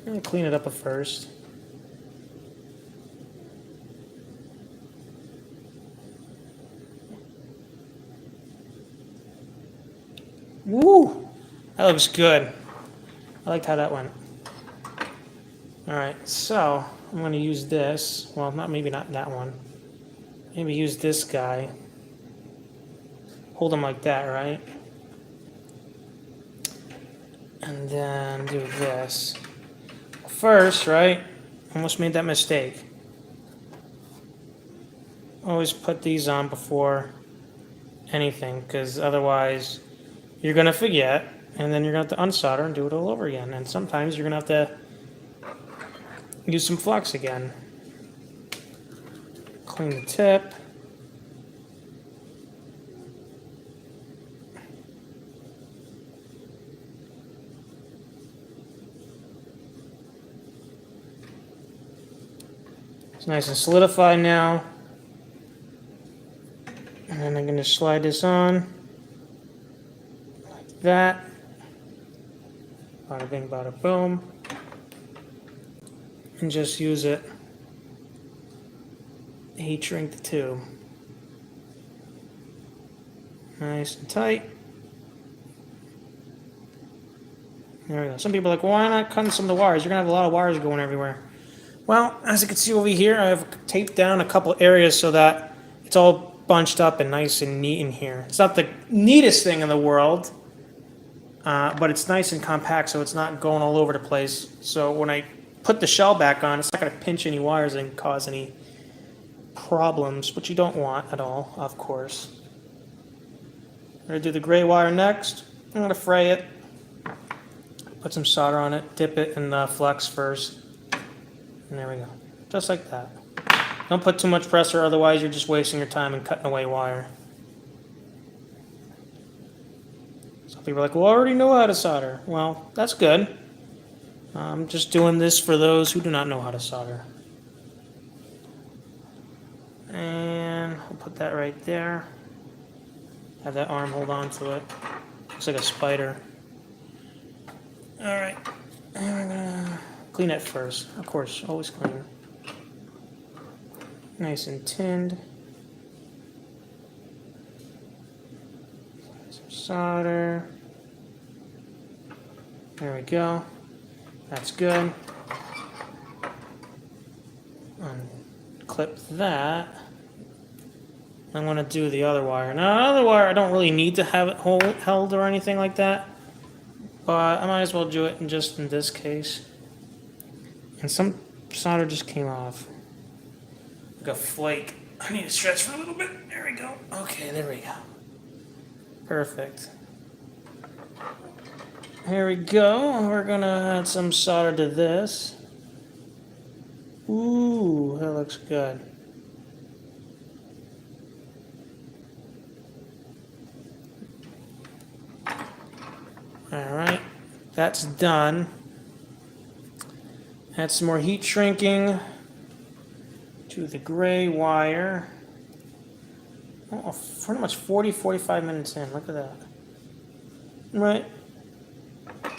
I'm gonna clean it up at first. Woo! That looks good. I liked how that went. Alright, so I'm going to use this. Well, maybe not that one. Maybe use this guy. Hold him like that, right? And then do this. First, right? Almost made that mistake. Always put these on before anything, because otherwise you're going to forget, and then you're going to have to unsolder and do it all over again. And sometimes you're going to have to use some flux again. Clean the tip. It's nice and solidified now. And then I'm going to slide this on like that. Bada bing, bada boom. And just use it. Heat shrink the tube. Nice and tight. There we go. Some people are like, well, why not cutting some of the wires? You're going to have a lot of wires going everywhere. Well, as you can see over here, I've taped down a couple areas so that it's all bunched up and nice and neat in here. It's not the neatest thing in the world, but it's nice and compact so it's not going all over the place. So when I put the shell back on, it's not going to pinch any wires and cause any problems, which you don't want at all, of course. I'm going to do the gray wire next. I'm going to fray it, put some solder on it, dip it in the flux first, and there we go. Just like that. Don't put too much pressure, otherwise you're just wasting your time and cutting away wire. Some people are like, well, I already know how to solder. Well, that's good. I'm just doing this for those who do not know how to solder. And I'll put that right there. Have that arm hold on to it. Looks like a spider. Alright. And we're gonna clean it first. Of course, always clean. Nice and tinned. Some solder. There we go. That's good. Unclip that. I'm going to do the other wire. Now, the other wire, I don't really need to have it held or anything like that, but I might as well do it just in this case. And some solder just came off. Like a flake. I need to stretch for a little bit. There we go. Okay, there we go. Perfect. Here we go. We're going to add some solder to this. Ooh, that looks good. Alright, that's done. Add some more heat shrinking. to the gray wire. Oh, pretty much 45 minutes in. Look at that. Right.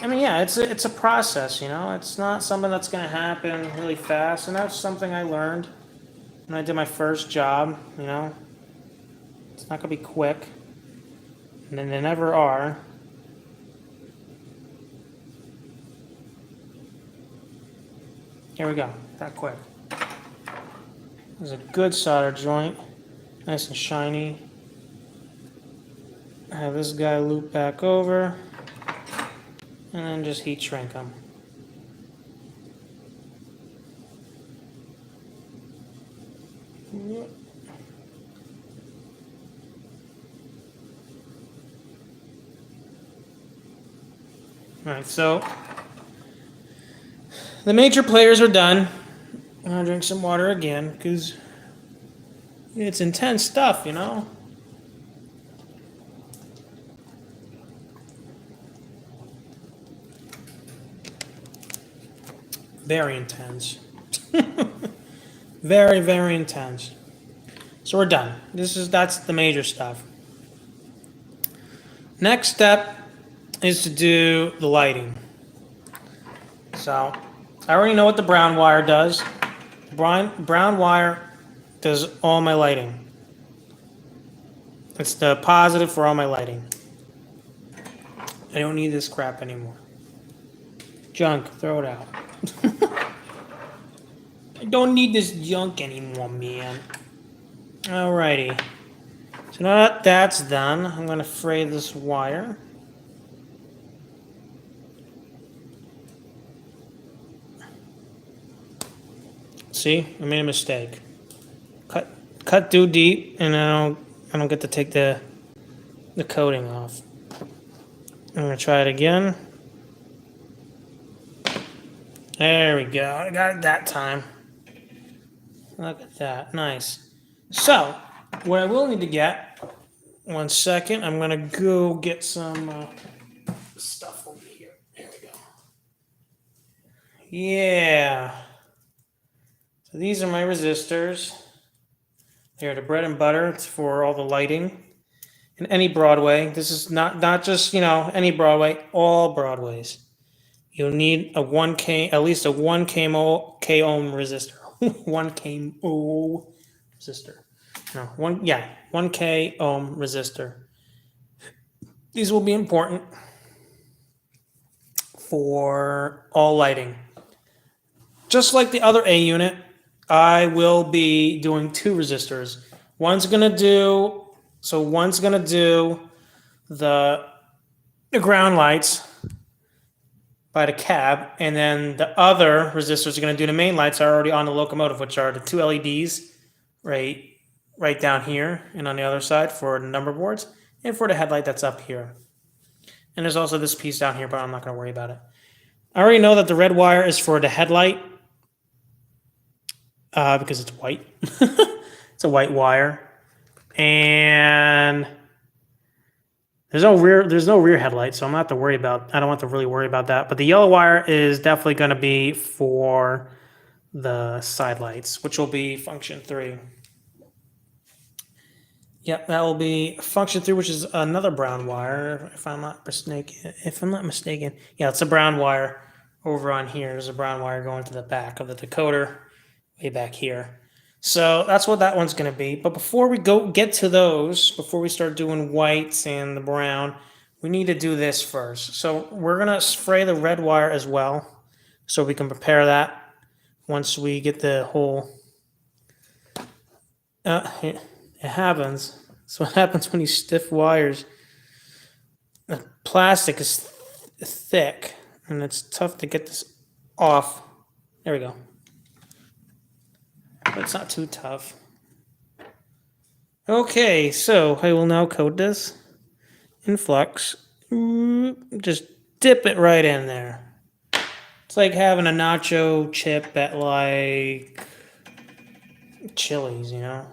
I mean, yeah, it's a process, you know. It's not something that's going to happen really fast, and that's something I learned when I did my first job, you know. It's not going to be quick, and then they never are. Here we go, that quick. This is a good solder joint, nice and shiny. Have this guy loop back over, and then just heat shrink them. Alright, so the major players are done. I'm gonna drink some water again because it's intense stuff, you know? Very intense. Very, very intense. So we're done. That's the major stuff. Next step is to do the lighting. So I already know what the brown wire does. Brown wire does all my lighting. It's the positive for all my lighting. I don't need this crap anymore. Junk, throw it out. I don't need this junk anymore, man. Alrighty. So now that that's done, I'm going to fray this wire. See, I made a mistake. Cut too deep, and I don't get to take the coating off. I'm going to try it again. There we go. I got it that time. Look at that. Nice. So, what I will need to get, 1 second, I'm going to go get some stuff over here. There we go. Yeah. So these are my resistors. They're the bread and butter. It's for all the lighting. In any Broadway. This is not just, you know, any Broadway, all Broadways. You'll need a 1K, at least a 1K ohm resistor. 1K ohm resistor. No, 1K ohm resistor. These will be important for all lighting. Just like the other A unit, I will be doing 2 resistors. One's gonna do the ground lights by the cab, and then the other resistors are going to do the main lights are already on the locomotive, which are the 2 LEDs right down here and on the other side for the number boards, and for the headlight that's up here. And there's also this piece down here, but I'm not going to worry about it. I already know that the red wire is for the headlight because it's white. It's a white wire, and there's no rear headlight, so I'm not have to worry about. I don't have to really worry about that. But the yellow wire is definitely going to be for the side lights, which will be function 3. Yep, that will be function 3, which is another brown wire, if I'm not mistaken. Yeah, it's a brown wire over on here. There's a brown wire going to the back of the decoder, way back here. So that's what that one's going to be. But before we get to those, before we start doing whites and the brown, we need to do this first. So we're going to spray the red wire as well, so we can prepare that once we get the whole... it happens. That's what happens when you stiff wires. The plastic is thick, and it's tough to get this off. There we go. But it's not too tough. Okay, so I will now coat this in flux. Just dip it right in there. It's like having a nacho chip at like Chili's, you know?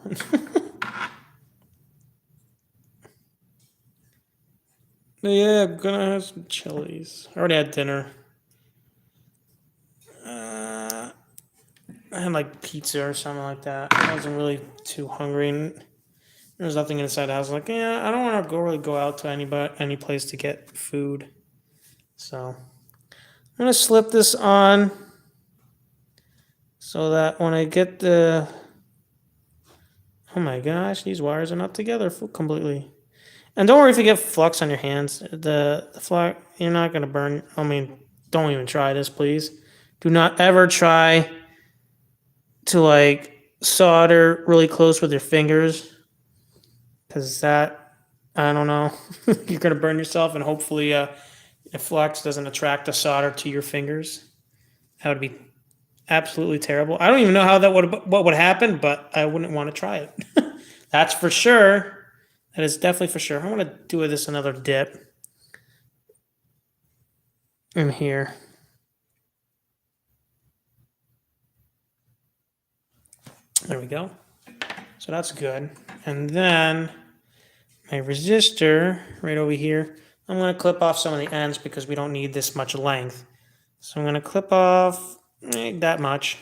Yeah, I'm gonna have some Chili's. I already had dinner. I had like pizza or something like that. I wasn't really too hungry. And there was nothing inside. I was like, yeah, I don't want to really go out to any place to get food. So I'm gonna slip this on so that when I get the, oh my gosh, these wires are not together completely. And don't worry if you get flux on your hands. The flux, you're not gonna burn. I mean, don't even try this, please. Do not ever try to like solder really close with your fingers, because that, I don't know, you're gonna burn yourself, and hopefully the flux doesn't attract the solder to your fingers. That would be absolutely terrible. I don't even know how that what would happen, but I wouldn't want to try it. That's for sure. That is definitely for sure. I'm gonna do this another dip in here. There we go. So that's good. And then my resistor right over here, I'm going to clip off some of the ends because we don't need this much length. So I'm going to clip off that much.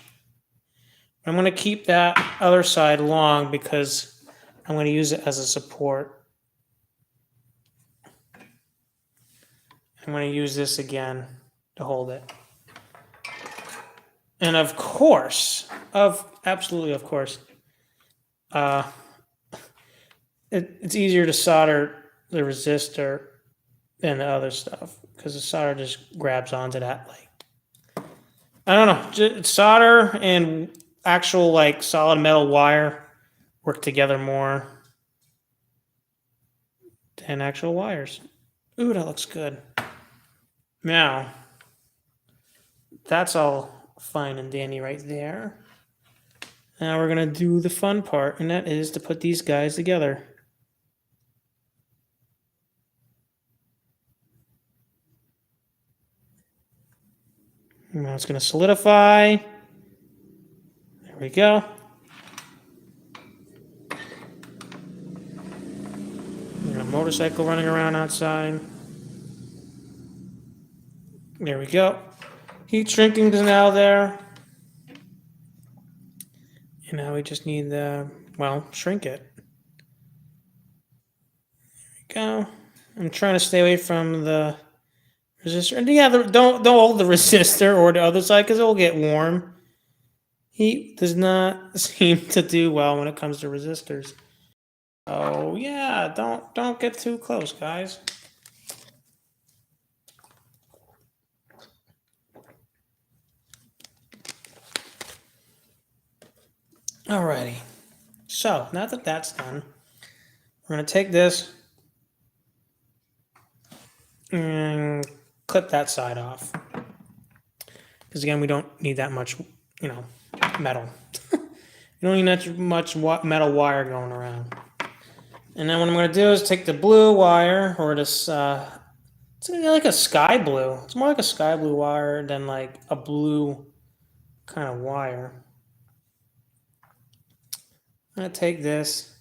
I'm going to keep that other side long because I'm going to use it as a support. I'm going to use this again to hold it. And of course, absolutely of course, it's easier to solder the resistor than the other stuff because the solder just grabs onto that. Like, I don't know, solder and actual like solid metal wire work together more than actual wires. Ooh, that looks good. Now, that's all fine and dandy right there. Now we're going to do the fun part, and that is to put these guys together. Now it's going to solidify. There we go. A motorcycle running around outside. There we go. Heat shrinking is now there. And now we just need the, well, shrink it. There we go. I'm trying to stay away from the resistor. And yeah, don't hold the resistor or the other side because it will get warm. Heat does not seem to do well when it comes to resistors. Oh yeah, don't get too close, guys. Alrighty. So now that that's done, we're going to take this and clip that side off. Because again, we don't need that much, metal. You don't need that much metal wire going around. And then what I'm going to do is take the blue wire, or this, it's like a sky blue. It's more like a sky blue wire than like a blue kind of wire. I'm going to take this,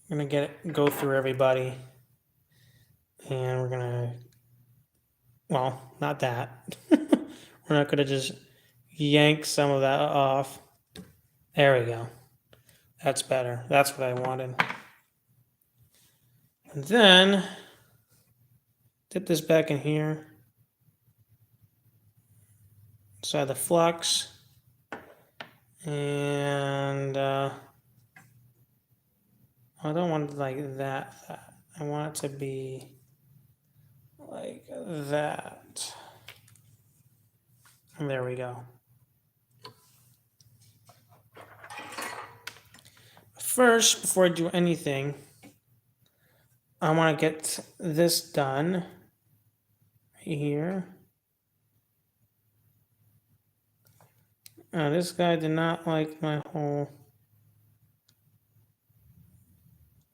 I'm going to go through everybody, and we're going to, well, not that. We're not going to just yank some of that off. There we go. That's better. That's what I wanted. And then dip this back in here. Inside the flux. And I don't want it like that. I want it to be like that. And there we go. First, before I do anything, I want to get this done right here. This guy did not like my whole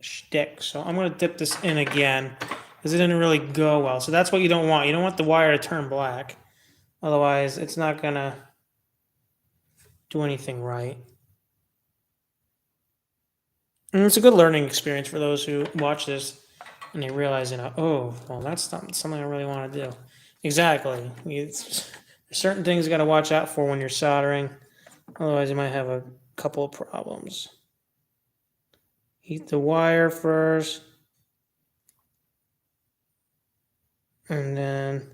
shtick, so I'm going to dip this in again because it didn't really go well. So that's what you don't want. You don't want the wire to turn black. Otherwise, it's not going to do anything right. And it's a good learning experience for those who watch this and they realize, oh, well, that's not something I really want to do. Exactly. There's certain things you got to watch out for when you're soldering. Otherwise, you might have a couple of problems. Heat the wire first. And then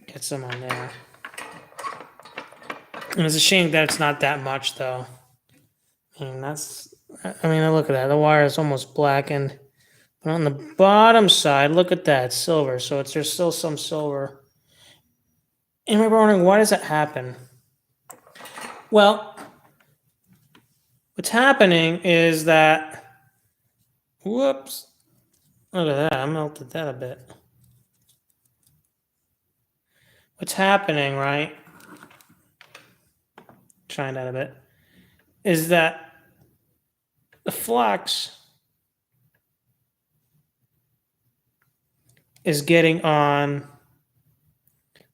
get some on there. And it's a shame that it's not that much, though. I mean, look at that. The wire is almost blackened. But on the bottom side, look at that, silver. So there's still some silver. And we're wondering, why does that happen? Well, what's happening is that, whoops, look at that, I melted that a bit. What's happening, right? Trying that a bit, is that the flux is getting on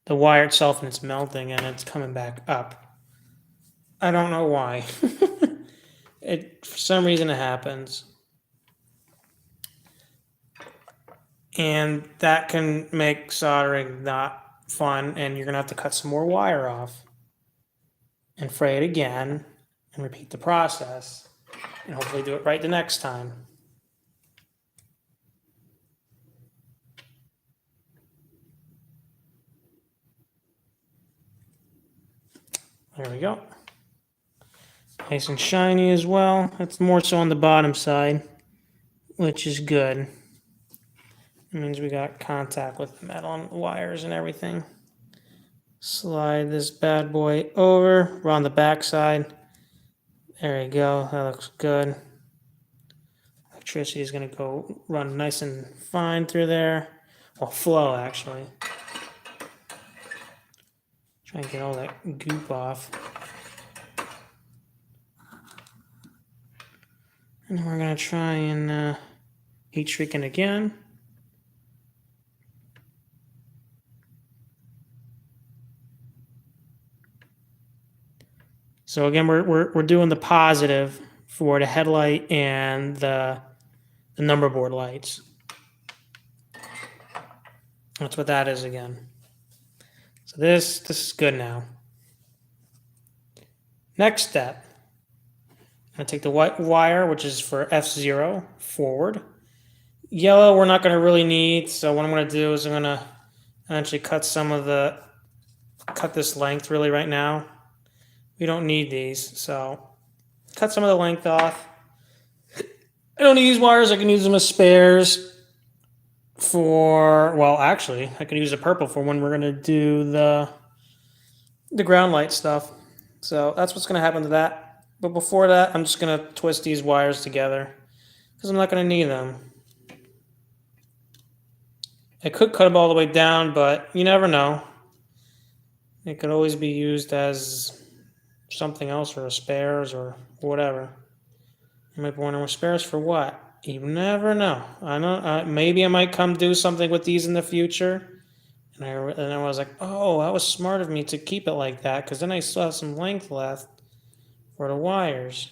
the wire itself and it's melting and it's coming back up. I don't know why. For some reason it happens. And that can make soldering not fun, and you're gonna have to cut some more wire off and fray it again and repeat the process and hopefully do it right the next time. There we go. Nice and shiny as well. It's more so on the bottom side, which is good. It means we got contact with the metal and wires and everything. Slide this bad boy over. We're on the back side. There you go. That looks good. Electricity is going to go run nice and fine through there. Well, flow, actually. Try and get all that goop off. And we're going to try and heat shrink it again. So again, we're doing the positive for the headlight and the number board lights. That's what that is again. So this is good now. Next step, I'm going to take the white wire, which is for F0, forward. Yellow we're not going to really need, so what I'm going to do is I'm going to actually cut this length really right now. We don't need these, so cut some of the length off. I don't need these wires. I can use them as spares for, well, actually, I could use the purple for when we're going to do the ground light stuff. So that's what's going to happen to that. But before that, I'm just going to twist these wires together because I'm not going to need them. I could cut them all the way down, but you never know. It could always be used as something else, or spares or whatever. You might be wondering, spares for what? You never know. I know. Maybe I might come do something with these in the future. And I was like, oh, that was smart of me to keep it like that, because then I still have some length left for the wires.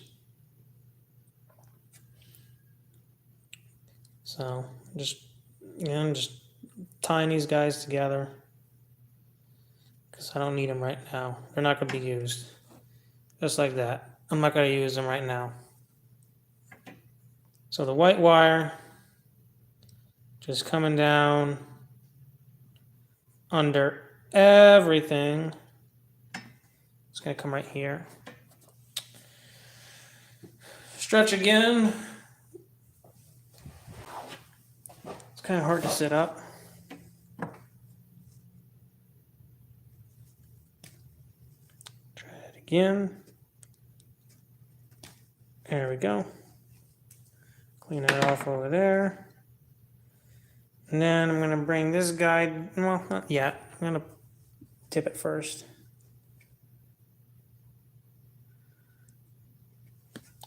So I'm just tying these guys together because I don't need them right now. They're not going to be used. Just like that. I'm not going to use them right now. So the white wire just coming down under everything. It's going to come right here. Stretch again. It's kind of hard to sit up. Try it again. There we go. Clean it off over there. And then I'm going to bring this guy, well, not yet. I'm going to tip it first.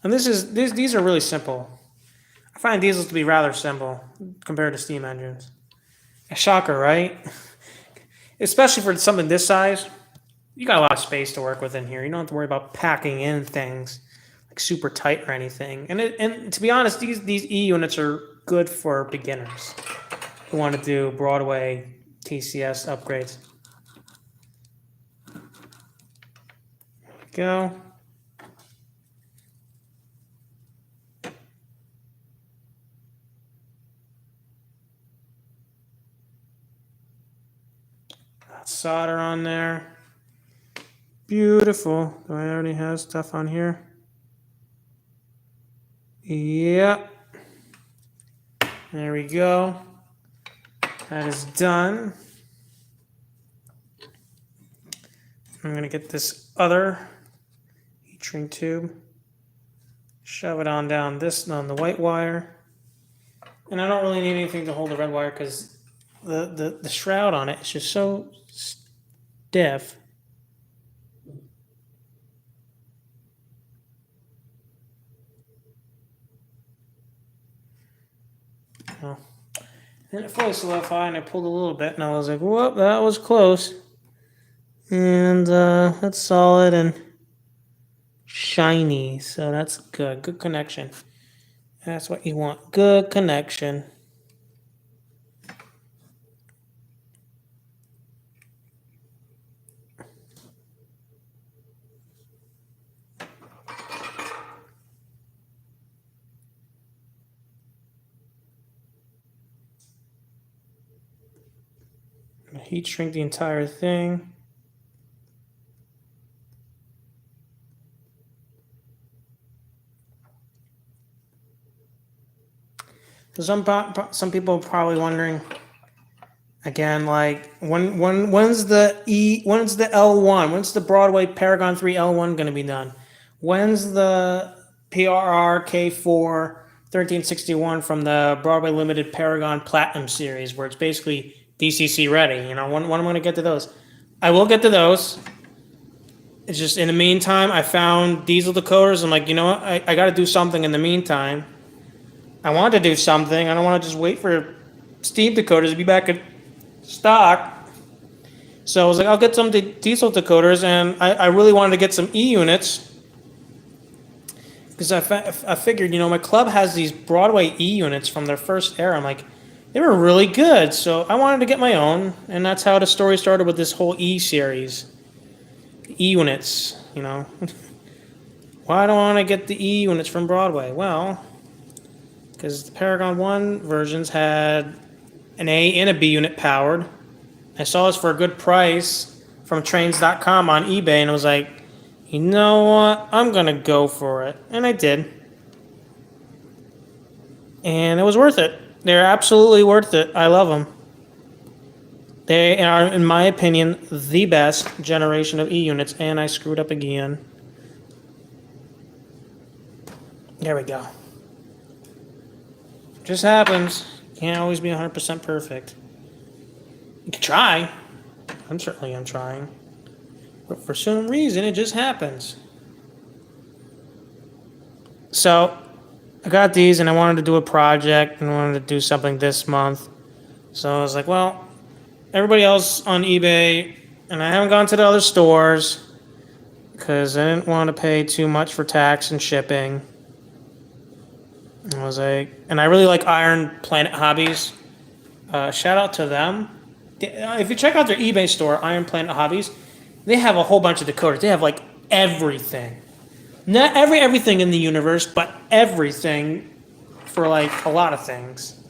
And these are really simple. I find diesels to be rather simple compared to steam engines. A shocker, right? Especially for something this size. You got a lot of space to work with in here. You don't have to worry about packing in things. like super tight or anything. And to be honest, these E units are good for beginners who want to do Broadway TCS upgrades. There we go. Got solder on there. Beautiful. Do I already have stuff on here? Yep. There we go. That is done. I'm going to get this other heat shrink tube, shove it on down on the white wire. And I don't really need anything to hold the red wire because the shroud on it is just so stiff. Oh. And it fully solidified, and I pulled a little bit, and I was like, whoop, that was close. And that's solid and shiny, so that's good. Good connection. That's what you want. Good connection. Heat shrink the entire thing. So some people are probably wondering, again, like when's the L1? When's the Broadway Paragon 3 L1 going to be done? When's the PRR K4 1361 from the Broadway Limited Paragon Platinum series, where it's basically DCC ready? You know, when am I going to get to those? I will get to those. It's just in the meantime, I found diesel decoders. I'm like, you know what? I got to do something in the meantime. I want to do something. I don't want to just wait for steam decoders to be back in stock. So I was like, I'll get some diesel decoders, and I really wanted to get some E units because I figured, you know, my club has these Broadway E units from their first era. I'm like, they were really good, so I wanted to get my own, and that's how the story started with this whole E series. E units, you know. Why do I want to get the E units from Broadway? Well, because the Paragon 1 versions had an A and a B unit powered. I saw this for a good price from trains.com on eBay, and I was like, you know what? I'm going to go for it. And I did. And it was worth it. They're absolutely worth it. I love them. They are, in my opinion, the best generation of E units, and I screwed up again. There we go. Just happens. Can't always be 100% perfect. You can try. I'm trying. But for some reason, it just happens. So, I got these, and I wanted to do a project, and I wanted to do something this month. So I was like, well, everybody else on eBay, and I haven't gone to the other stores because I didn't want to pay too much for tax and shipping. I was like, and I really like Iron Planet Hobbies. Shout out to them. If you check out their eBay store, Iron Planet Hobbies, they have a whole bunch of decoders. They have like everything. Not everything in the universe, but everything for like a lot of things.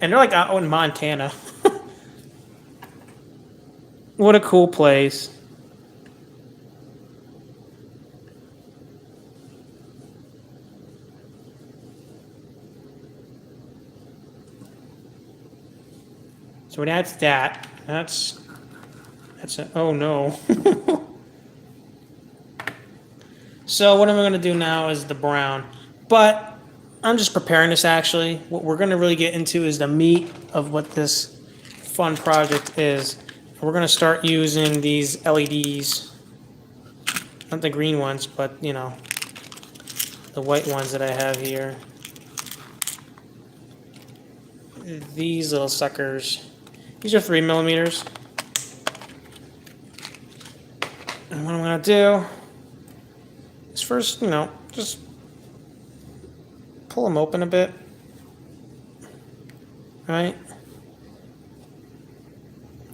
And they're like out in Montana. What a cool place. So it adds that. That's it. Oh no. So what I'm going to do now is the brown. But I'm just preparing this actually. What we're going to really get into is the meat of what this fun project is. We're going to start using these LEDs. Not the green ones, but you know, the white ones that I have here. These little suckers. These are 3mm. And what I'm going to do is first, you know, just pull them open a bit, right?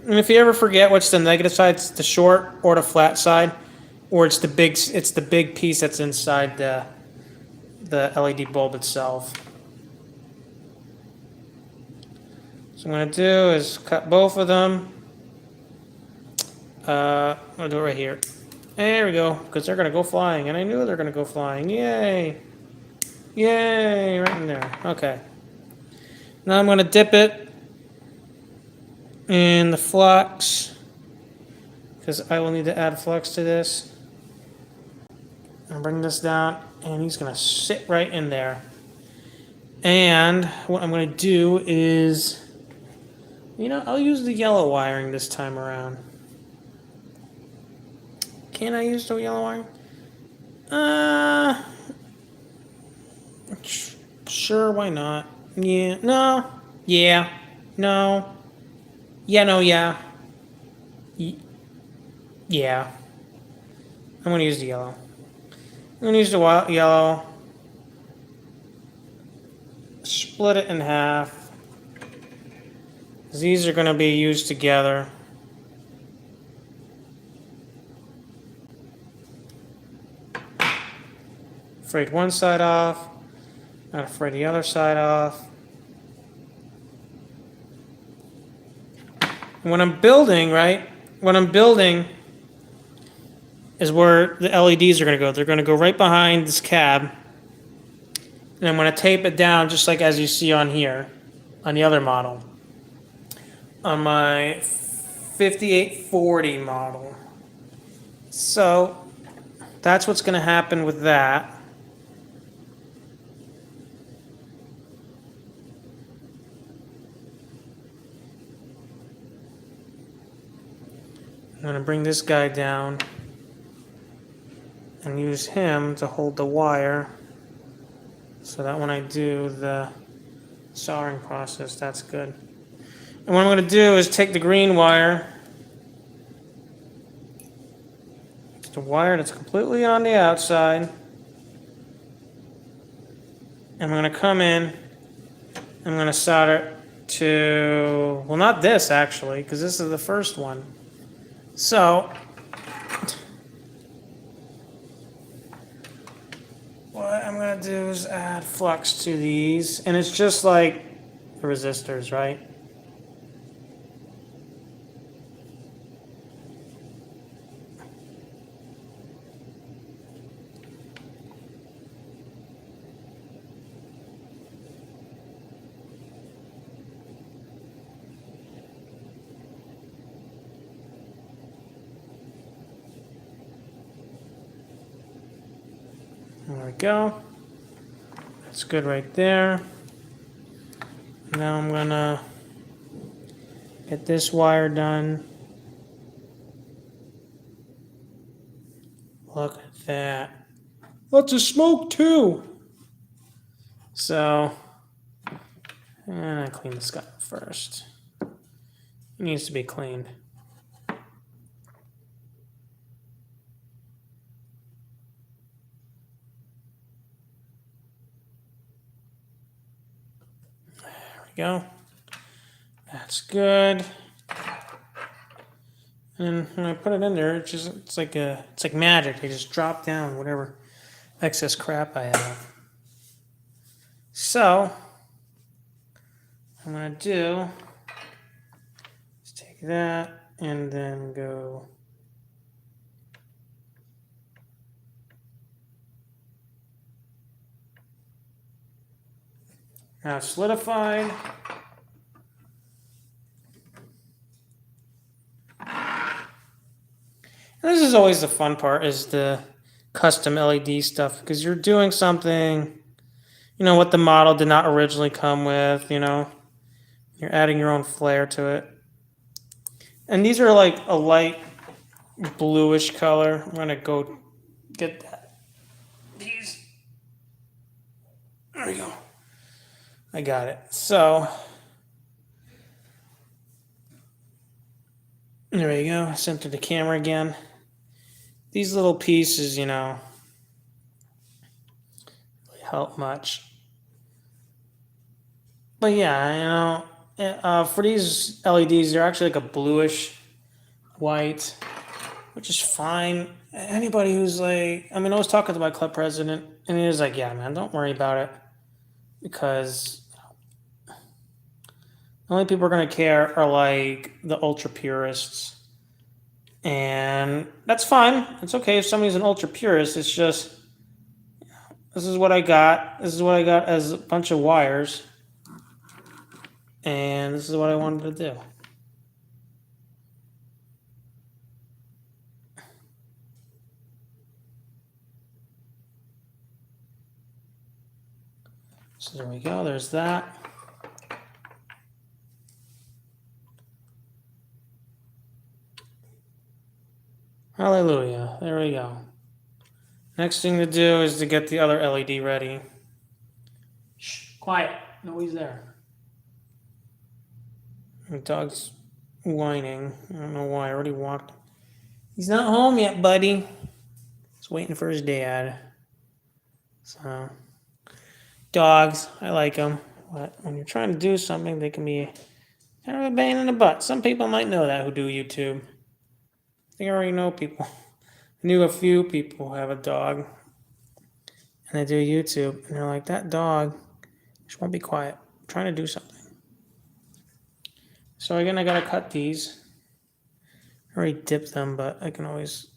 And if you ever forget what's the negative side, it's the short or the flat side, or it's the big piece that's inside the LED bulb itself. So what I'm going to do is cut both of them. I'll do it right here. There we go, because they're going to go flying, and I knew they're going to go flying. Yay! Yay! Right in there. Okay. Now I'm going to dip it in the flux, because I will need to add flux to this. And bring this down, and he's going to sit right in there. And what I'm going to do is, I'll use the yellow wiring this time around. Can I use the yellow wiring? Sure, why not? Yeah, no, yeah, no, yeah, no, yeah, yeah. I'm going to use the yellow. I'm going to use the yellow, split it in half. These are going to be used together. Frayed one side off, gotta fray the other side off. And when I'm building, right, what I'm building is where the LEDs are gonna go. They're gonna go right behind this cab. And I'm gonna tape it down just like as you see on here, on the other model. On my 5840 model. So that's what's gonna happen with that. I'm going to bring this guy down and use him to hold the wire so that when I do the soldering process, that's good. And what I'm going to do is take the green wire, it's the wire that's completely on the outside, and I'm going to come in, I'm going to solder to, well, not this actually, because this is the first one. So, what I'm going to do is add flux to these, and it's just like the resistors, right? There we go. That's good right there. Now I'm gonna get this wire done. Look at that. Lots of smoke too. So, and I clean this guy up first. He needs to be cleaned. Go. That's good. And when I put it in there, it's like magic. They just drop down whatever excess crap I have. So what I'm gonna do is take that and then go now solidified. And this is always the fun part, is the custom LED stuff, because you're doing something, what the model did not originally come with, you're adding your own flair to it. And these are like a light bluish color. I'm gonna go get that. These. There we go. I got it. So there we go. Center the camera again. These little pieces, help much. But yeah, for these LEDs, they're actually like a bluish white, which is fine. Anybody who's like, I was talking to my club president, and he was like, yeah, man, don't worry about it, because the only people who are going to care are like the ultra purists. And that's fine. It's okay if somebody's an ultra purist. It's just, this is what I got. This is what I got as a bunch of wires. And this is what I wanted to do. So there we go. There's that. Hallelujah. There we go. Next thing to do is to get the other LED ready. Shh, quiet. Nobody's there. The dog's whining. I don't know why. I already walked. He's not home yet, buddy. He's waiting for his dad. So, dogs, I like them. But when you're trying to do something, they can be kind of a pain in the butt. Some people might know that who do YouTube. I think I already know people. I knew a few people who have a dog, and they do YouTube, and they're like, that dog just won't be quiet. I'm trying to do something. So again, I gotta cut these. I already dipped them, but I can always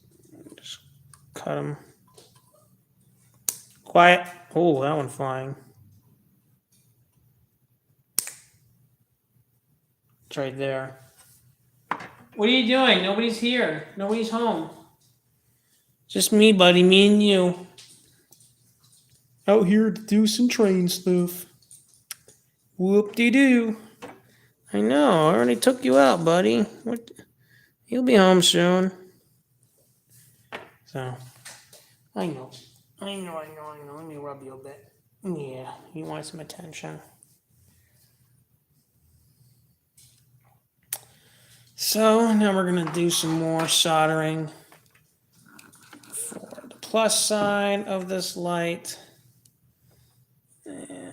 just cut them. Quiet. Oh, that one flying. It's right there. What are you doing? Nobody's here. Nobody's home. Just me, buddy. Me and you. Out here to do some train stuff. Whoop-de-doo. I know. I already took you out, buddy. What? You'll be home soon. So, I know. Let me rub you a bit. Yeah, you want some attention. So, now we're going to do some more soldering for the plus side of this light. And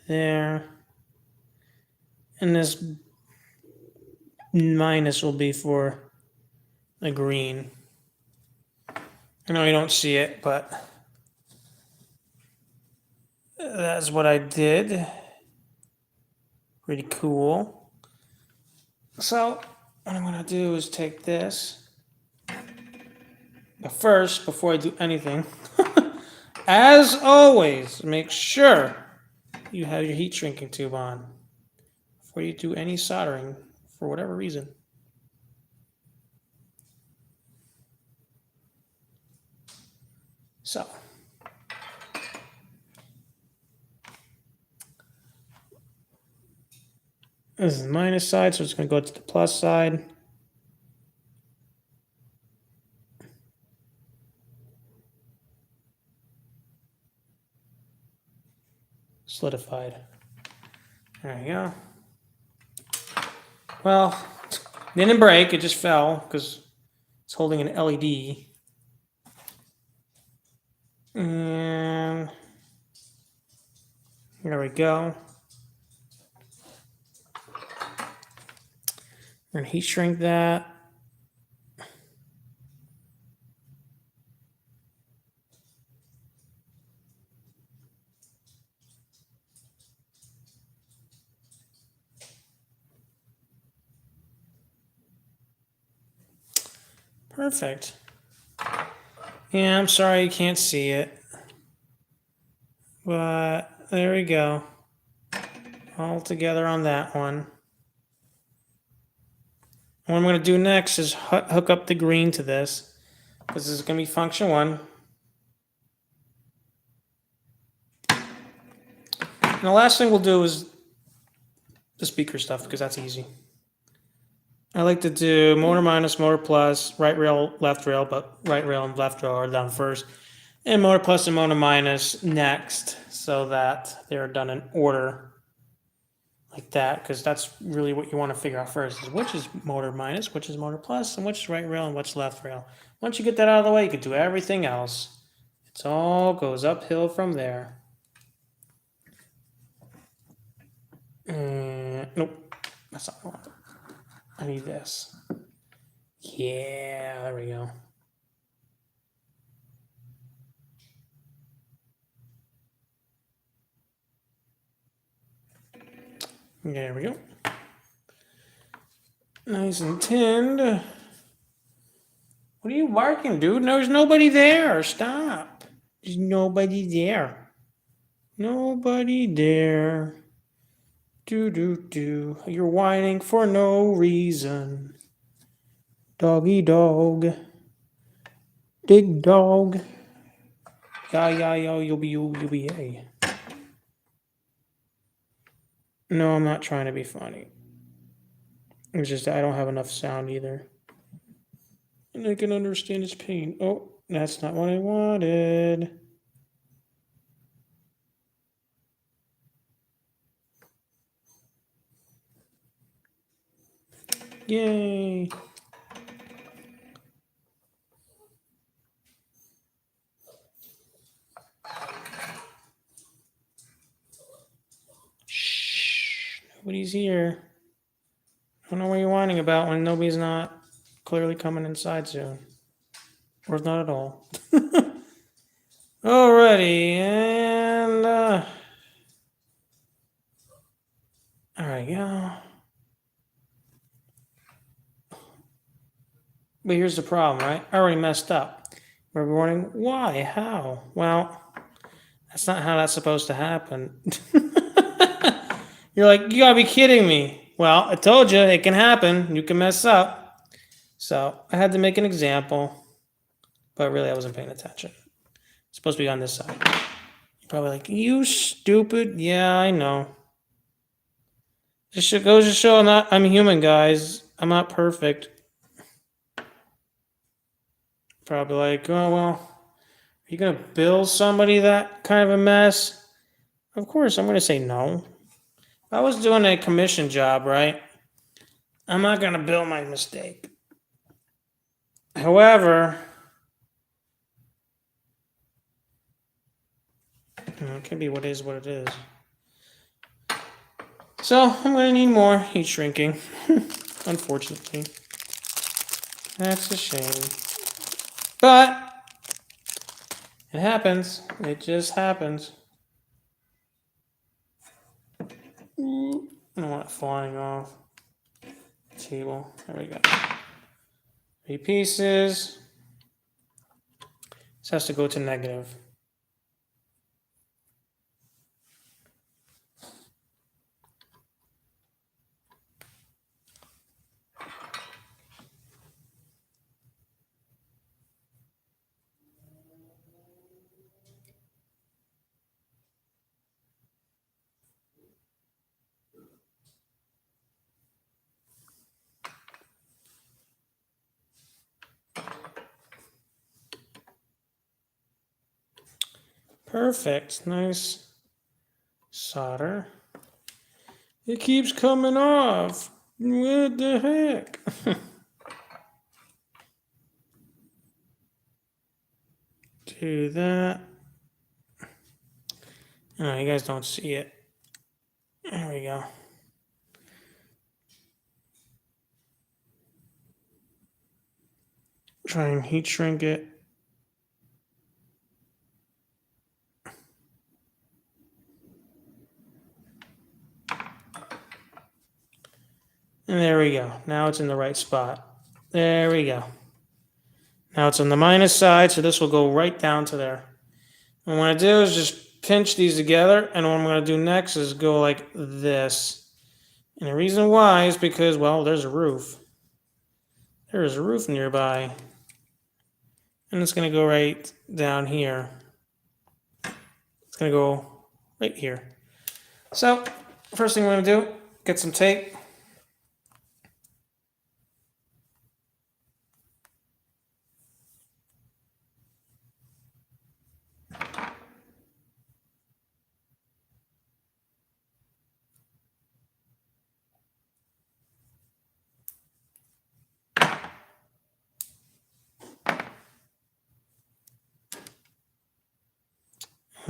there. And this minus will be for the green. I know you don't see it, but that's what I did. Pretty cool. So what I'm going to do is take this. But first, before I do anything, as always, make sure you have your heat shrinking tube on before you do any soldering for whatever reason. So, this is the minus side, so it's going to go to the plus side. Solidified. There you go. Well, it didn't break, it just fell because it's holding an LED. And there we go. We're going to heat shrink that. Perfect. Yeah, I'm sorry you can't see it. But there we go. All together on that one. What I'm going to do next is hook up the green to this, because this is going to be function 1. And the last thing we'll do is the speaker stuff, because that's easy. I like to do motor minus, motor plus, right rail, left rail, but right rail and left rail are done first, and motor plus and motor minus next, so that they're done in order. like that, because that's really what you want to figure out first, is which is motor minus, which is motor plus, and which is right rail and which left rail. Once you get that out of the way, you can do everything else. It all goes uphill from there. Nope, that's not what I want. I need this. Yeah, there we go. There we go. Nice and tinned. What are you barking, dude? There's nobody there. Stop. There's nobody there. Nobody there. Do. You're whining for no reason. Doggy dog. Big dog. Yeah, you'll be yay. No, I'm not trying to be funny. It's just I don't have enough sound either. And I can understand his pain. Oh, that's not what I wanted. Yay. Shh. Nobody's here. I don't know what you're whining about when nobody's not clearly coming inside soon. Or not at all. Alrighty, and alright, yeah. But here's the problem, right? I already messed up. We're wondering why? How? Well, that's not how that's supposed to happen. You're like, you gotta be kidding me. Well, I told you it can happen. You can mess up. So I had to make an example, but really I wasn't paying attention. It's supposed to be on this side. You're probably like, you stupid. Yeah, I know. This shit goes to show I'm human, guys. I'm not perfect. Probably like, oh well, are you gonna bill somebody that kind of a mess? Of course, I'm gonna say no. If I was doing a commission job, right? I'm not gonna bill my mistake. However, it can be what is what it is. So I'm gonna need more heat shrinking. Unfortunately, that's a shame. But it happens. It just happens. I don't want it flying off the table. There we go. 3 pieces. This has to go to negative. Perfect. Nice solder. It keeps coming off. What the heck? Do that. Oh, you guys don't see it. There we go. Try and heat shrink it. And there we go. Now it's in the right spot. There we go. Now it's on the minus side, so this will go right down to there. And what I do is just pinch these together, and what I'm going to do next is go like this. And the reason why is because, well, there's a roof. There is a roof nearby. And it's going to go right down here. It's going to go right here. So, first thing I'm going to do, get some tape.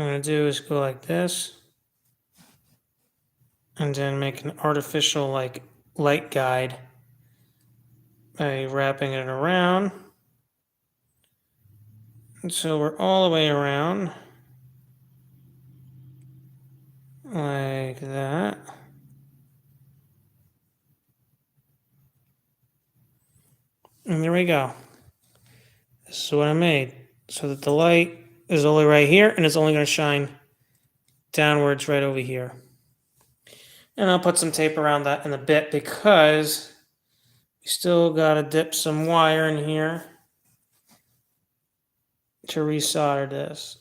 I'm going to do is go like this. And then make an artificial like light guide by wrapping it around. And so we're all the way around. Like that. And there we go. This is what I made. So that the light is only right here and it's only going to shine downwards right over here. And I'll put some tape around that in a bit because we still got to dip some wire in here to resolder this.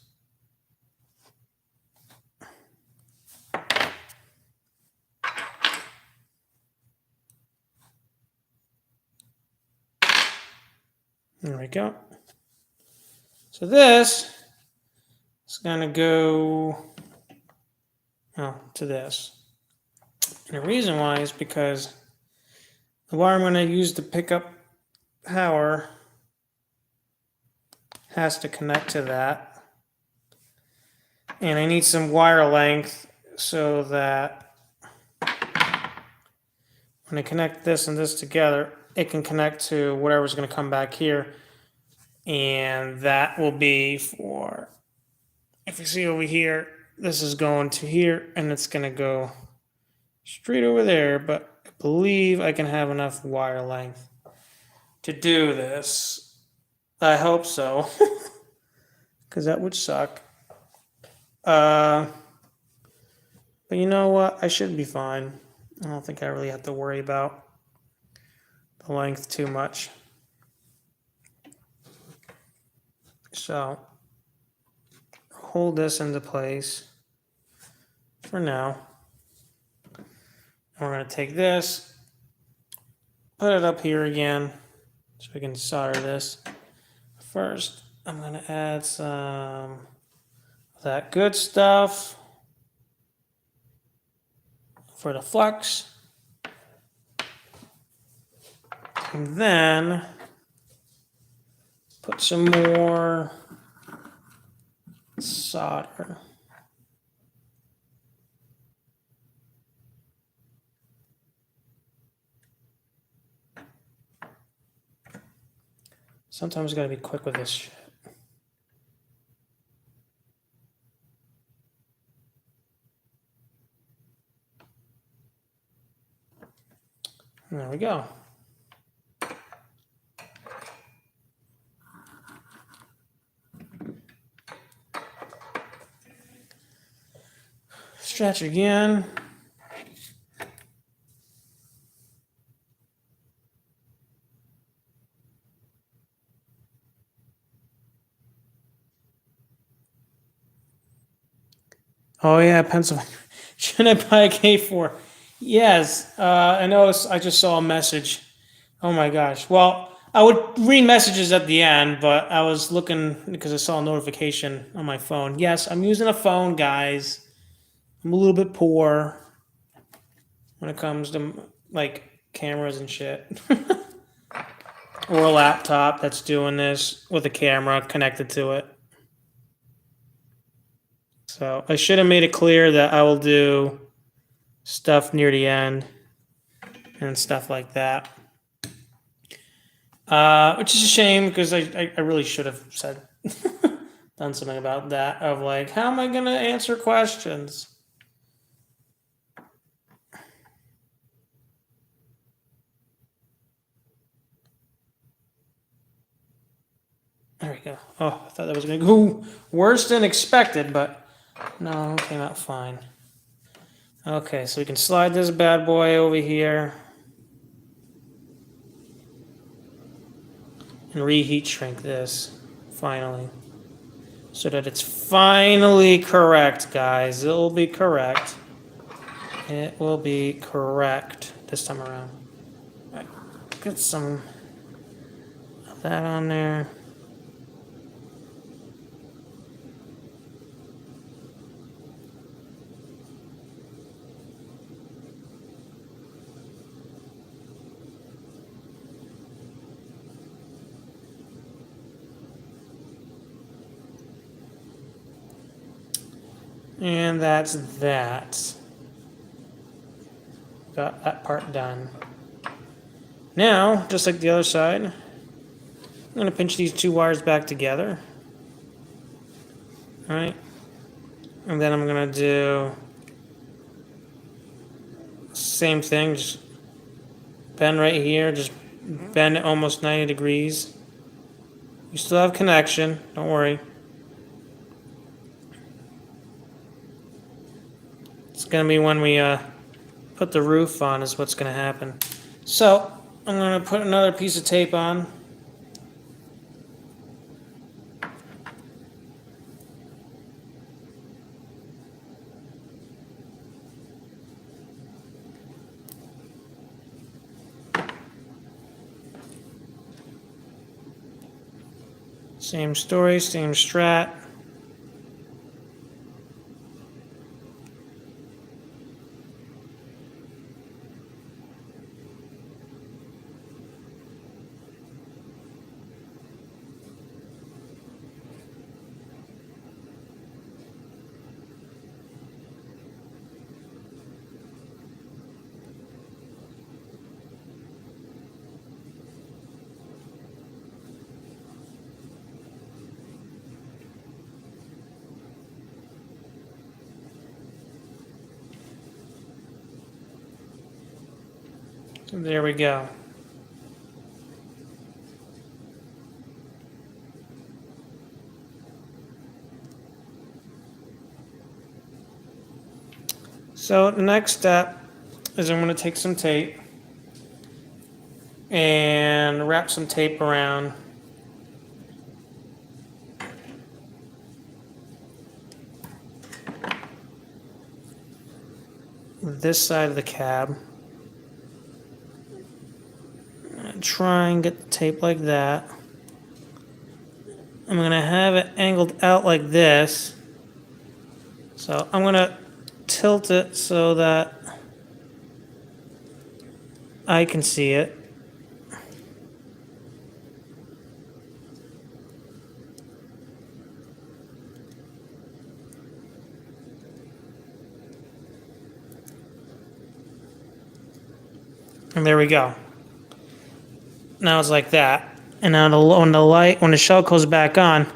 There we go. So this is going to go to this. And the reason why is because the wire I'm going to use to pick up power has to connect to that. And I need some wire length so that when I connect this and this together, it can connect to whatever's going to come back here. And that will be for, if you see over here, this is going to here and it's going to go straight over there. But I believe I can have enough wire length to do this. I hope so, because that would suck. But you know what? I should be fine. I don't think I really have to worry about the length too much. So hold this into place for now. We're going to take this, put it up here again so we can solder this. First, I'm going to add some of that good stuff for the flux. And then put some more solder. Sometimes you gotta be quick with this shit. There we go. Stretch again. Oh yeah, Pennsylvania. Should I buy a K4? Yes. I know. I just saw a message. Oh my gosh. Well, I would read messages at the end, but I was looking because I saw a notification on my phone. Yes, I'm using a phone, guys. I'm a little bit poor when it comes to like cameras and shit. Or a laptop that's doing this with a camera connected to it. So I should have made it clear that I will do stuff near the end and stuff like that. Which is a shame because I really should have said, done something about that of like, how am I going to answer questions? There we go. Oh, I thought that was going to go worse than expected, but no, it came out fine. Okay, so we can slide this bad boy over here and reheat shrink this finally so that it's finally correct, guys. It will be correct. It will be correct this time around. All right, get some of that on there. And that's that. Got that part done. Now, just like the other side, I'm going to pinch these two wires back together. All right. And then I'm going to do same thing, just bend right here, just bend it almost 90 degrees. You still have connection, don't worry. It's going to be when we put the roof on is what's going to happen. So I'm going to put another piece of tape on. Same story, same strat. There we go. So the next step is I'm going to take some tape and wrap some tape around this side of the cab. And try and get the tape like that. I'm going to have it angled out like this. So I'm going to tilt it so that I can see it. And there we go. Now it's like that. And now when the shell goes back on,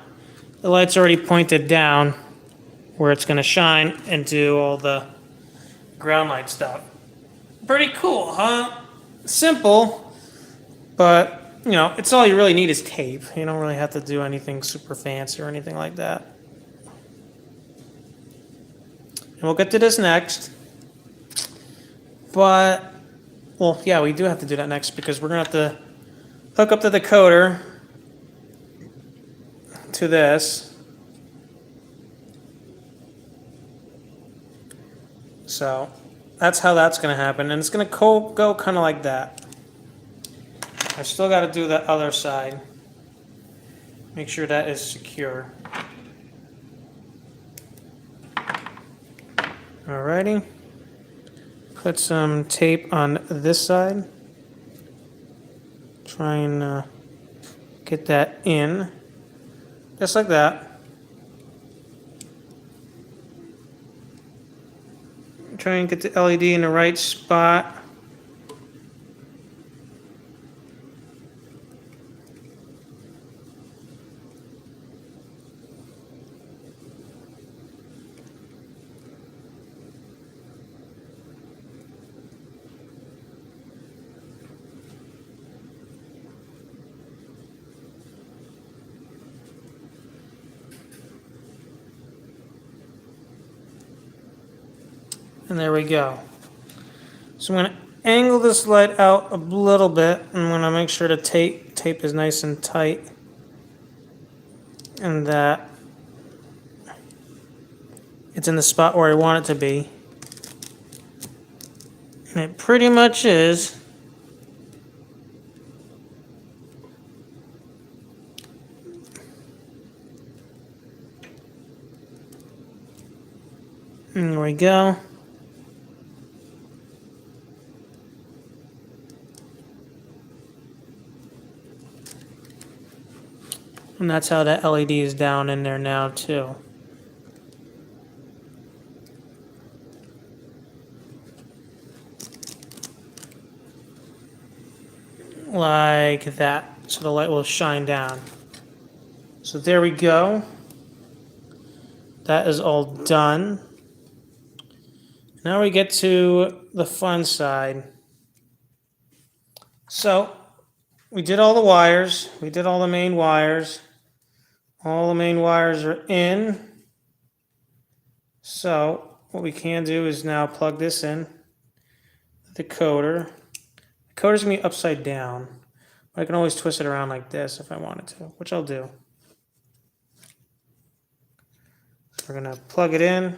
the light's already pointed down where it's going to shine and do all the ground light stuff. Pretty cool, huh? Simple, but you know, it's all you really need is tape. You don't really have to do anything super fancy or anything like that. And we'll get to this next. But, well, yeah, we do have to do that next because we're going to have to hook up the decoder to this. So that's how that's going to happen. And it's going to go kind of like that. I still got to do the other side. Make sure that is secure. Alrighty. Put some tape on this side. Try and get that in. Just like that. Try and get the LED in the right spot. And there we go. So I'm going to angle this light out a little bit. I'm going to make sure the tape is nice and tight. And that it's in the spot where I want it to be. And it pretty much is. And there we go. And that's how that LED is down in there now too. like that, so the light will shine down. So there we go. That is all done. Now we get to the fun side. So we did all the wires. We did all the main wires. All the main wires are in. So what we can do is now plug this in. The decoder. The decoder's going to be upside down. I can always twist it around like this if I wanted to, which I'll do. We're going to plug it in.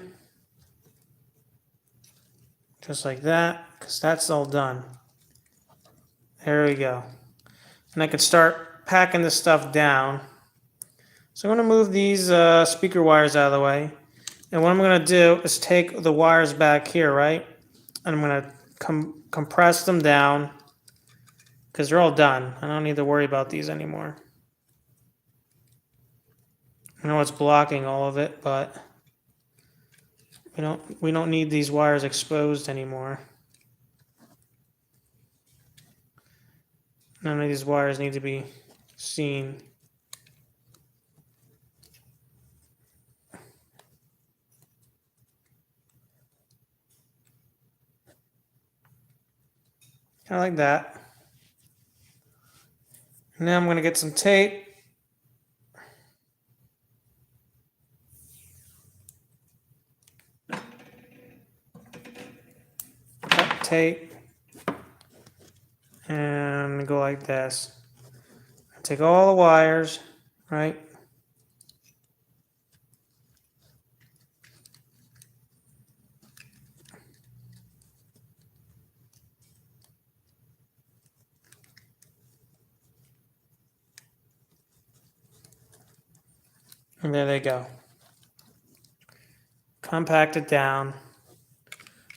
Just like that, because that's all done. There we go. And I can start packing this stuff down. So I'm going to move these speaker wires out of the way. And what I'm going to do is take the wires back here, right? And I'm going to compress them down because they're all done. I don't need to worry about these anymore. I know it's blocking all of it, but we don't need these wires exposed anymore. None of these wires need to be seen. Kind of like that. Now I'm going to get some tape. Cut tape. And go like this. Take all the wires, right? And there they go. Compact it down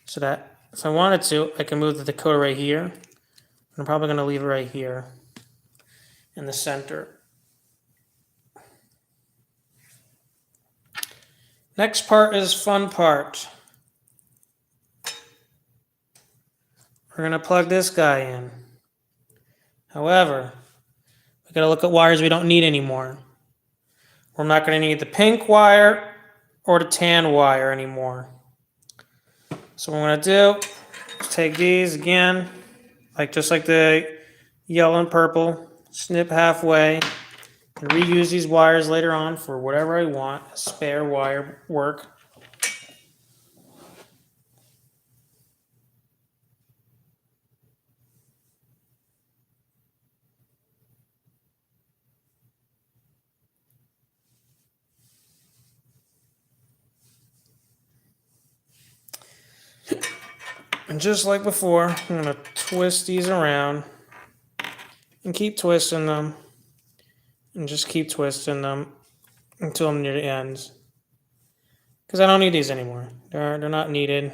so that if I wanted to, I can move the decoder right here. I'm probably going to leave it right here in the center. Next part is fun part. We're going to plug this guy in. However, we got to look at wires we don't need anymore. We're not going to need the pink wire or the tan wire anymore. So what I'm going to do is take these again, just like the yellow and purple, snip halfway, and reuse these wires later on for whatever I want, spare wire work. And just like before, I'm going to twist these around and keep twisting them and just keep twisting them until I'm near the ends. Because I don't need these anymore. They're not needed.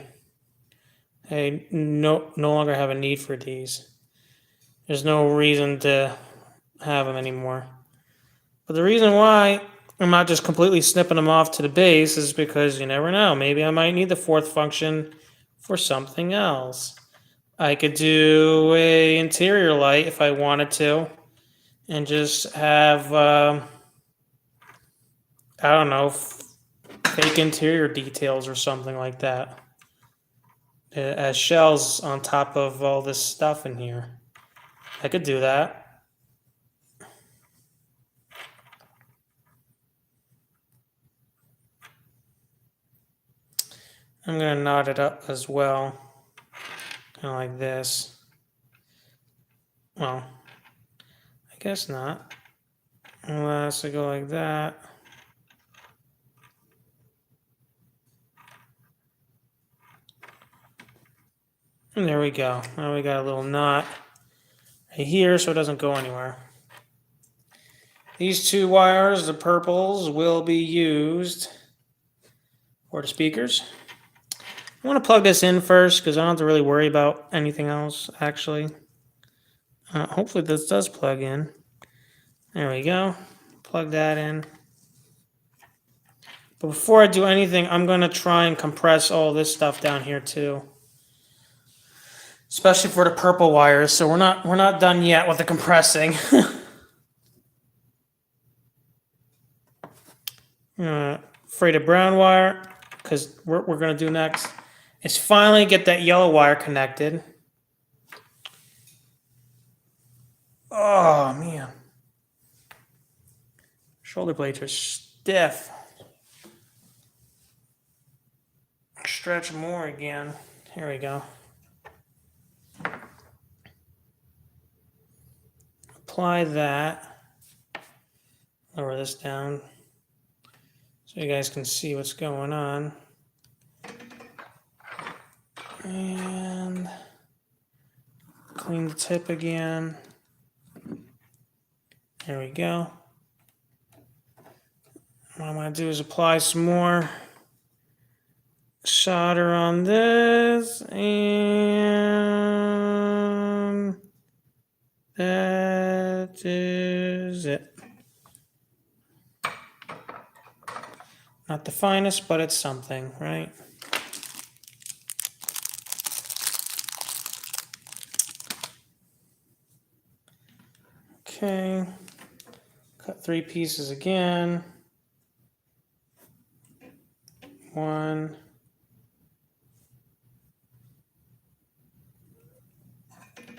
I no longer have a need for these. There's no reason to have them anymore. But the reason why I'm not just completely snipping them off to the base is because you never know. Maybe I might need the fourth function for something else. I could do a interior light if I wanted to and just have, I don't know, fake interior details or something like that as shells on top of all this stuff in here. I could do that. I'm going to knot it up as well, kind of like this. Well, I guess not, unless I go like that. And there we go. Now we got a little knot right here so it doesn't go anywhere. These two wires, the purples, will be used for the speakers. I want to plug this in first because I don't have to really worry about anything else, actually. Hopefully this does plug in. There we go. Plug that in. But before I do anything, I'm going to try and compress all this stuff down here too. especially for the purple wires. So we're not done yet with the compressing. Afraid of brown wire, because what we're going to do next is finally get that yellow wire connected. Oh, man. Shoulder blades are stiff. Stretch more again. Here we go. Apply that. Lower this down so you guys can see what's going on. And clean the tip again. There we go. What I'm going to do is apply some more solder on this, and that is it. Not the finest, but it's something, right? Okay, cut 3 pieces again. 1,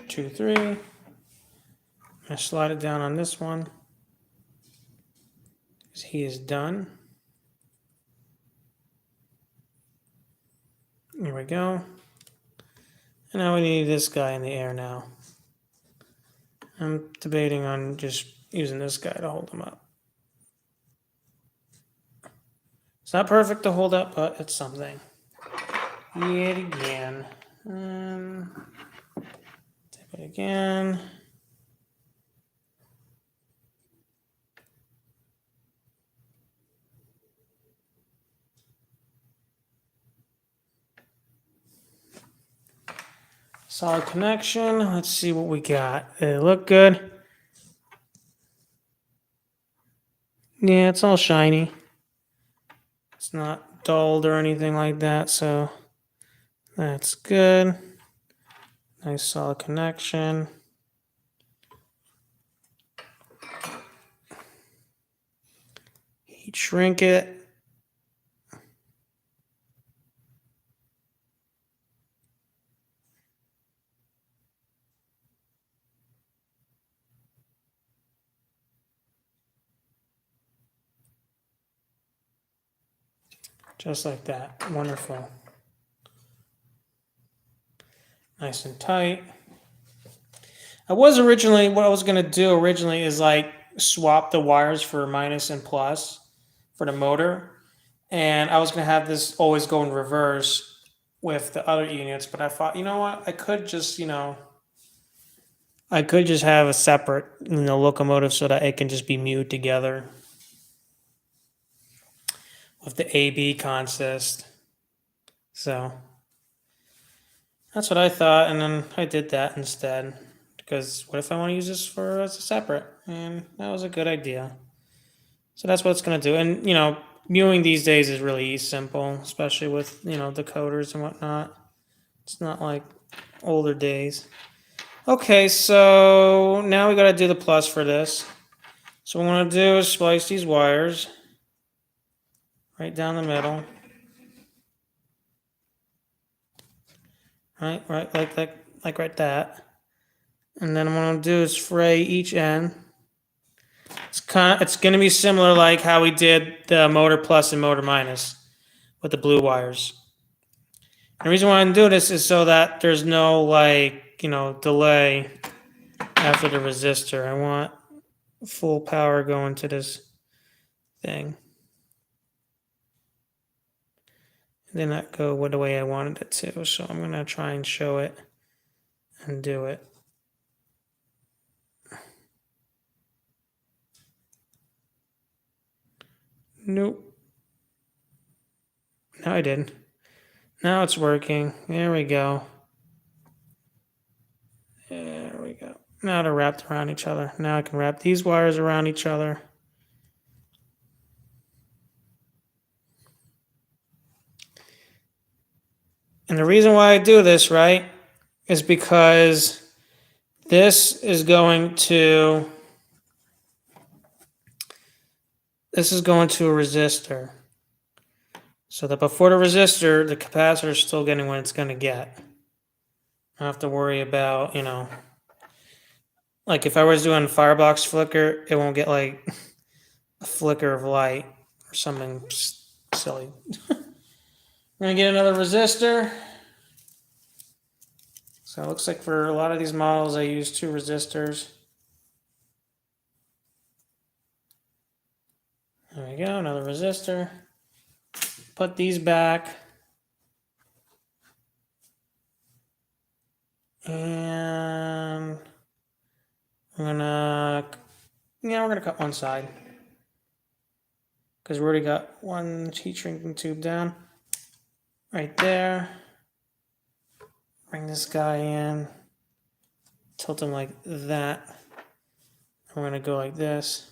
2, 3. I slide it down on this one. He is done. Here we go. And now we need this guy in the air now. I'm debating on just using this guy to hold him up. It's not perfect to hold up, but it's something. Yet again. Tap it again. Solid connection. Let's see what we got. They look good. Yeah, it's all shiny. It's not dulled or anything like that, so that's good. Nice solid connection. Heat shrink it. Just like that. Wonderful. Nice and tight. What I was going to do originally is like swap the wires for minus and plus for the motor. And I was going to have this always go in reverse with the other units. But I thought, you know what? I could just have a separate, locomotive so that it can just be mewed together with the AB consist. So that's what I thought, and then I did that instead. Because what if I want to use this as a separate? And that was a good idea. So that's what it's going to do. And, mewing these days is really simple, especially with, the coders and whatnot. It's not like older days. Okay, so now we got to do the plus for this. So what we want to do is splice these wires right down the middle. Right, like right that. And then what I'm going to do is fray each end. It's going to be similar like how we did the motor plus and motor minus with the blue wires. And the reason why I'm doing this is so that there's no delay after the resistor. I want full power going to this thing. It did not go the way I wanted it to, so I'm going to try and show it and do it. Nope. No, I didn't. Now it's working. There we go. There we go. Now they're wrapped around each other. Now I can wrap these wires around each other. And the reason why I do this, right, is because this is going to a resistor. So that before the resistor, the capacitor is still getting what it's going to get. I don't have to worry about, like if I was doing firebox flicker, it won't get like a flicker of light or something silly. We're going to get another resistor. So it looks like for a lot of these models, I use 2 resistors. There we go, another resistor. Put these back. And we're gonna cut one side. Because we already got one heat shrinking tube down. Right there. Bring this guy in. Tilt him like that. We're gonna go like this.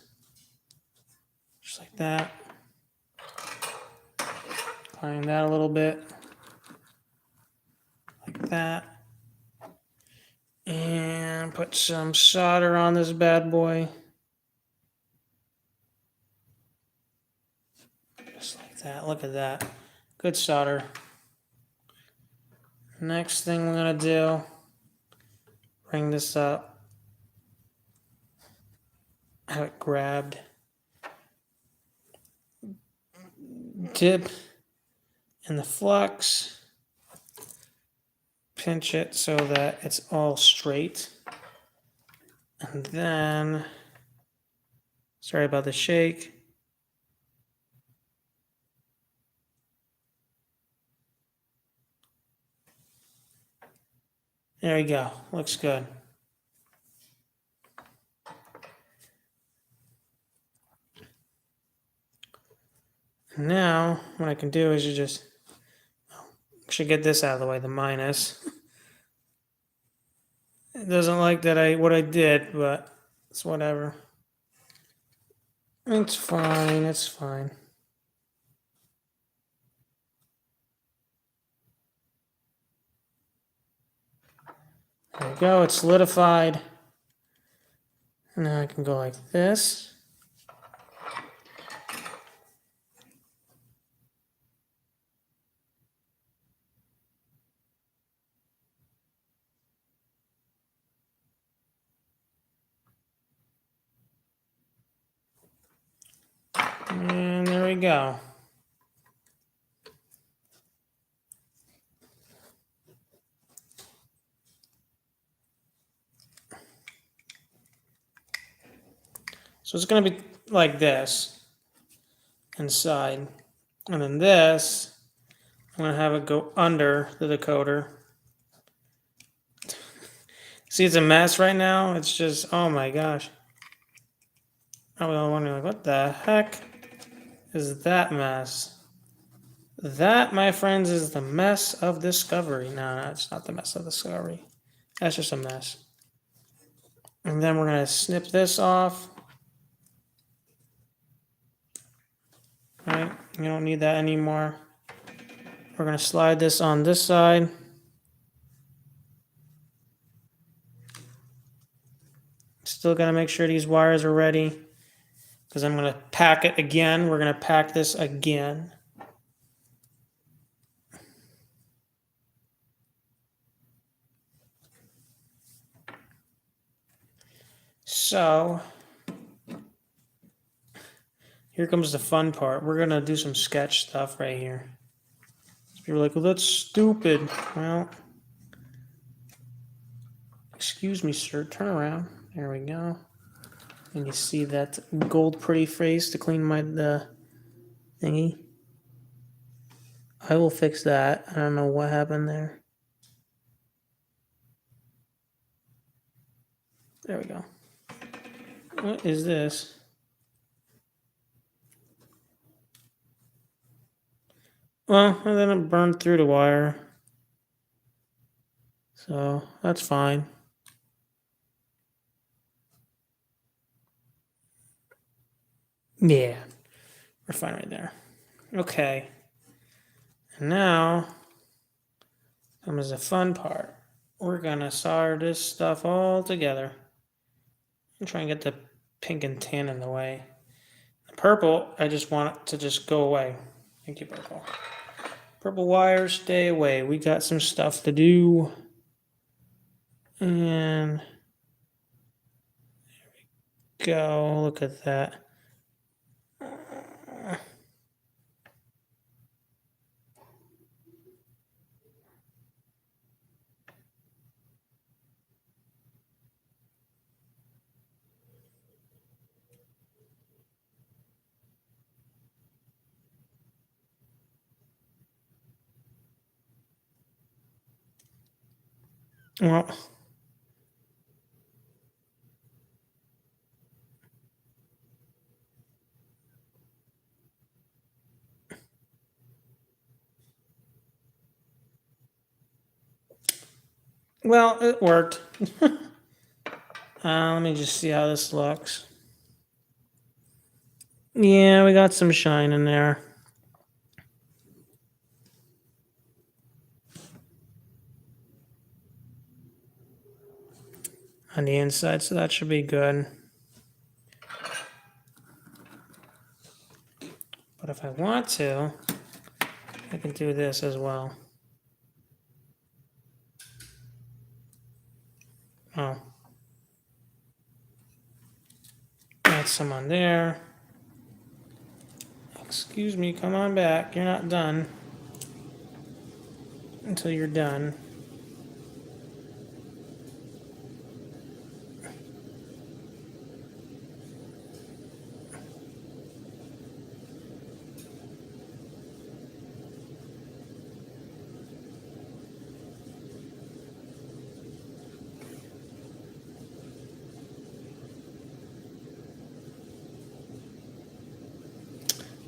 Just like that. Climb that a little bit. Like that. And put some solder on this bad boy. Just like that. Look at that. Good solder. Next thing we're going to do, bring this up. Have it grabbed. Dip in the flux. Pinch it so that it's all straight. And then, sorry about the shake. There we go. Looks good. Now, what I can do is should get this out of the way, the minus. It doesn't like that what I did, but it's whatever. It's fine, it's fine. There we go, it's solidified. Now I can go like this. And there we go. So it's going to be like this inside. And then this, I'm going to have it go under the decoder. See, it's a mess right now. It's just, oh my gosh. I was wondering, like, what the heck is that mess? That, my friends, is the mess of discovery. No, it's not the mess of discovery. That's just a mess. And then we're going to snip this off. Right, you don't need that anymore. We're going to slide this on this side. Still got to make sure these wires are ready because I'm going to pack it again. We're going to pack this again. So here comes the fun part. We're going to do some sketch stuff right here. People are like, well, that's stupid. Well, excuse me, sir. Turn around. There we go. And you see that gold pretty face to clean the thingy. I will fix that. I don't know what happened there. There we go. What is this? Well, and then it burned through the wire. So that's fine. Yeah, we're fine right there. Okay. And now comes the fun part. we're gonna solder this stuff all together. I'm trying to get the pink and tan in the way. The purple, I just want it to just go away. Thank you, purple. Purple wires, stay away. We got some stuff to do. And there we go. Look at that. Well, it worked. Let me just see how this looks. Yeah, we got some shine in there. On the inside, so that should be good. But if I want to, I can do this as well. Oh. Got some on there. Excuse me, come on back. You're not done until you're done.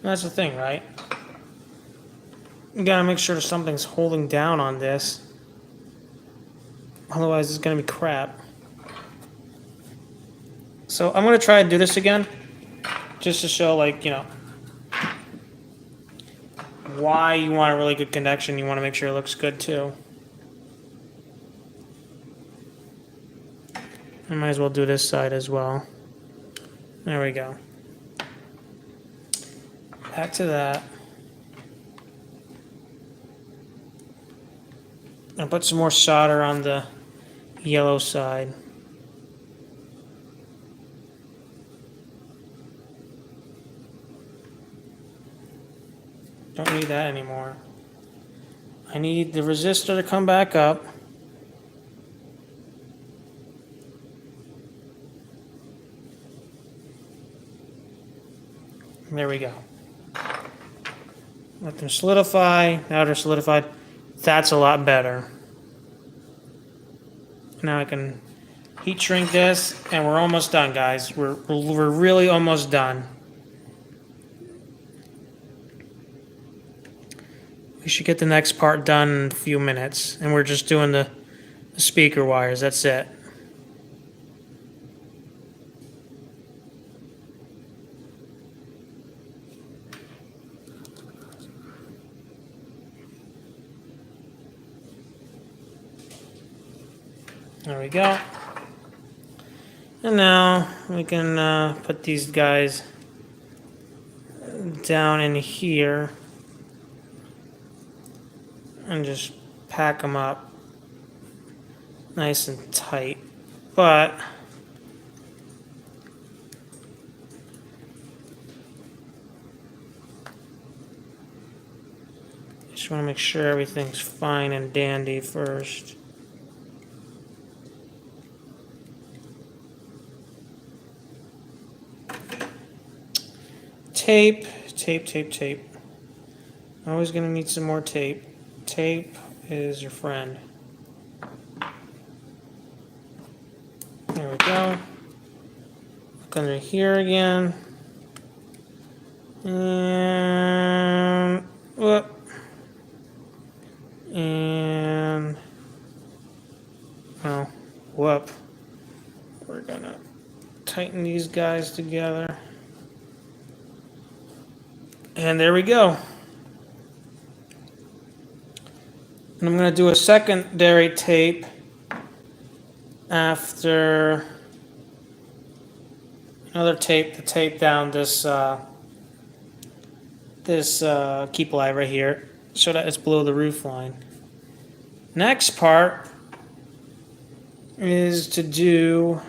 That's the thing, right? You gotta make sure something's holding down on this. Otherwise, it's gonna be crap. So I'm gonna try and do this again, just to show, like, you know, why you want a really good connection. You want to make sure it looks good too. I might as well do this side as well. There we go. Back to that. I'll put some more solder on the yellow side. Don't need that anymore. I need the resistor to come back up. There we go. Let them solidify. Now they're solidified. That's a lot better. Now I can heat shrink this, and we're almost done, guys. We're really almost done. We should get the next part done in a few minutes, and we're just doing the speaker wires. That's it. There we go. And now we can put these guys down in here and just pack them up nice and tight. But just want to make sure everything's fine and dandy first. Tape, tape, tape, tape. Always going to need some more tape. Tape is your friend. There we go. Look under here again. And whoop. And oh, whoop. We're gonna tighten these guys together. And there we go. And I'm going to do a secondary tape after another tape to tape down this keep light right here so that it's below the roof line. Next part is to do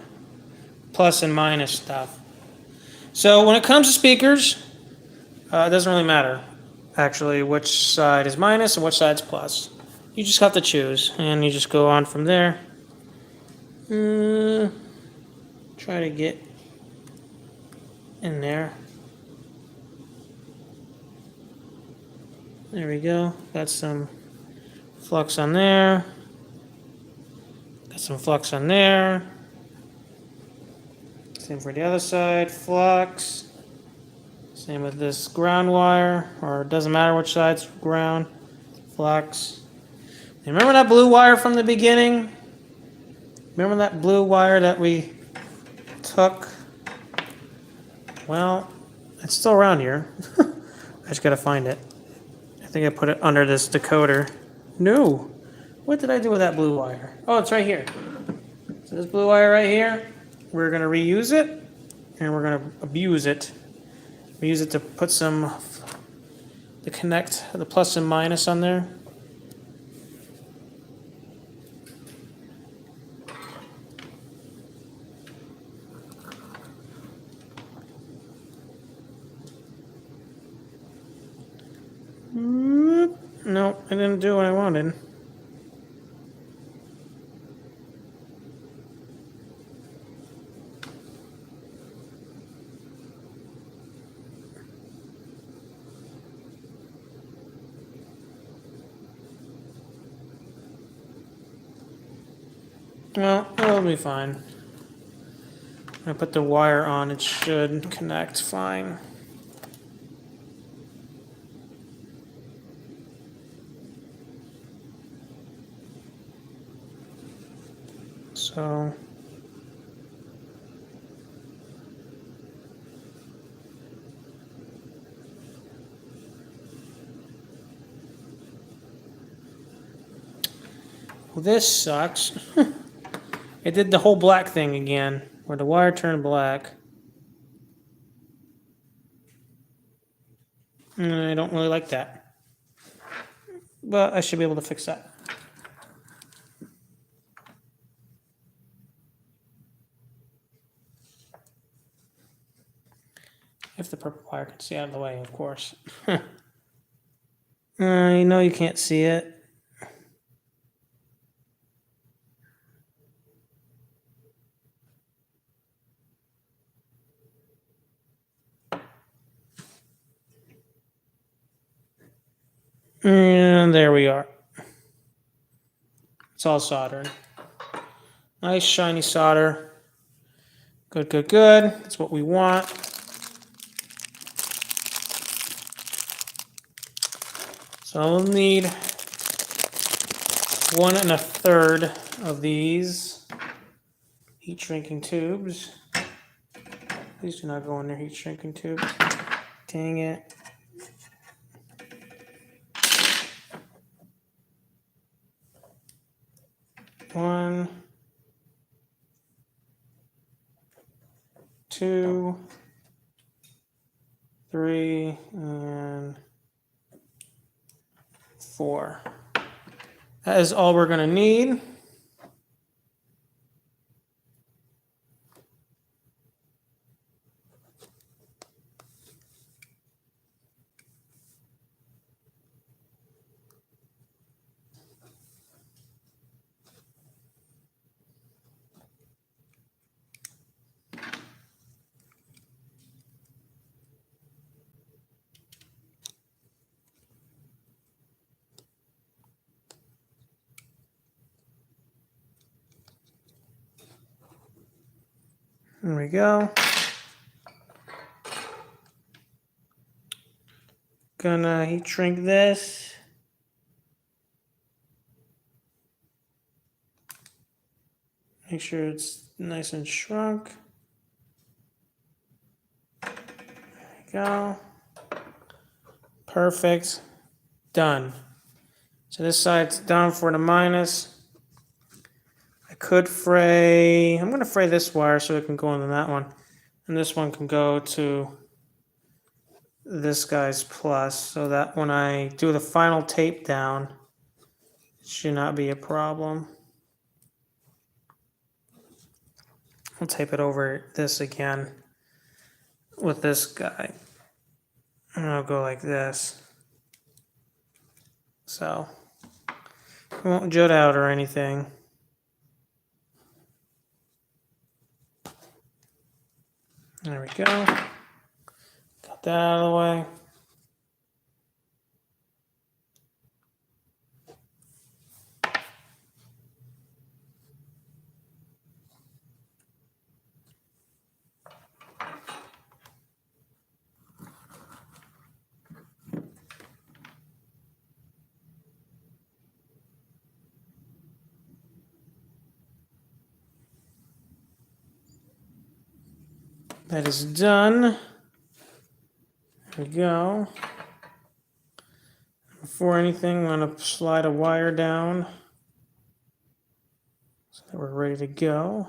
plus and minus stuff. So when it comes to speakers, it doesn't really matter actually which side is minus and which side's plus. You just have to choose, and you just go on from there. Try to get in there. There we go. Got some flux on there. Got some flux on there. Same for the other side, flux. Same with this ground wire, or it doesn't matter which side's ground, flux. And remember that blue wire from the beginning? Remember that blue wire that we took? Well, it's still around here. I just gotta find it. I think I put it under this decoder. No! What did I do with that blue wire? Oh, it's right here. So this blue wire right here, we're gonna reuse it, and we're gonna abuse it. We use it to put some, to connect the plus and minus on there. No, I didn't do what I wanted. Well, it'll be fine. I put the wire on, it should connect fine. So well, this sucks. It did the whole black thing again, where the wire turned black. I don't really like that. But I should be able to fix that. If the purple wire can see out of the way, of course. You know you can't see it. And there we are. It's all soldered. Nice shiny solder. Good, good, good. That's what we want. So I'll need 1 1/3 of these heat shrinking tubes. Please do not go in their heat shrinking tube. Dang it. One, 2, 3, and 4. That is all we're going to need. There we go. Gonna heat shrink this. Make sure it's nice and shrunk. There we go. Perfect. Done. So this side's done for the minus. I could fray, I'm going to fray this wire so it can go into that one. And this one can go to this guy's plus, so that when I do the final tape down, it should not be a problem. I'll tape it over this again with this guy. And I'll go like this. So it won't jut out or anything. There we go. Got that out of the way. That is done. There we go. Before anything, I'm going to slide a wire down so that we're ready to go.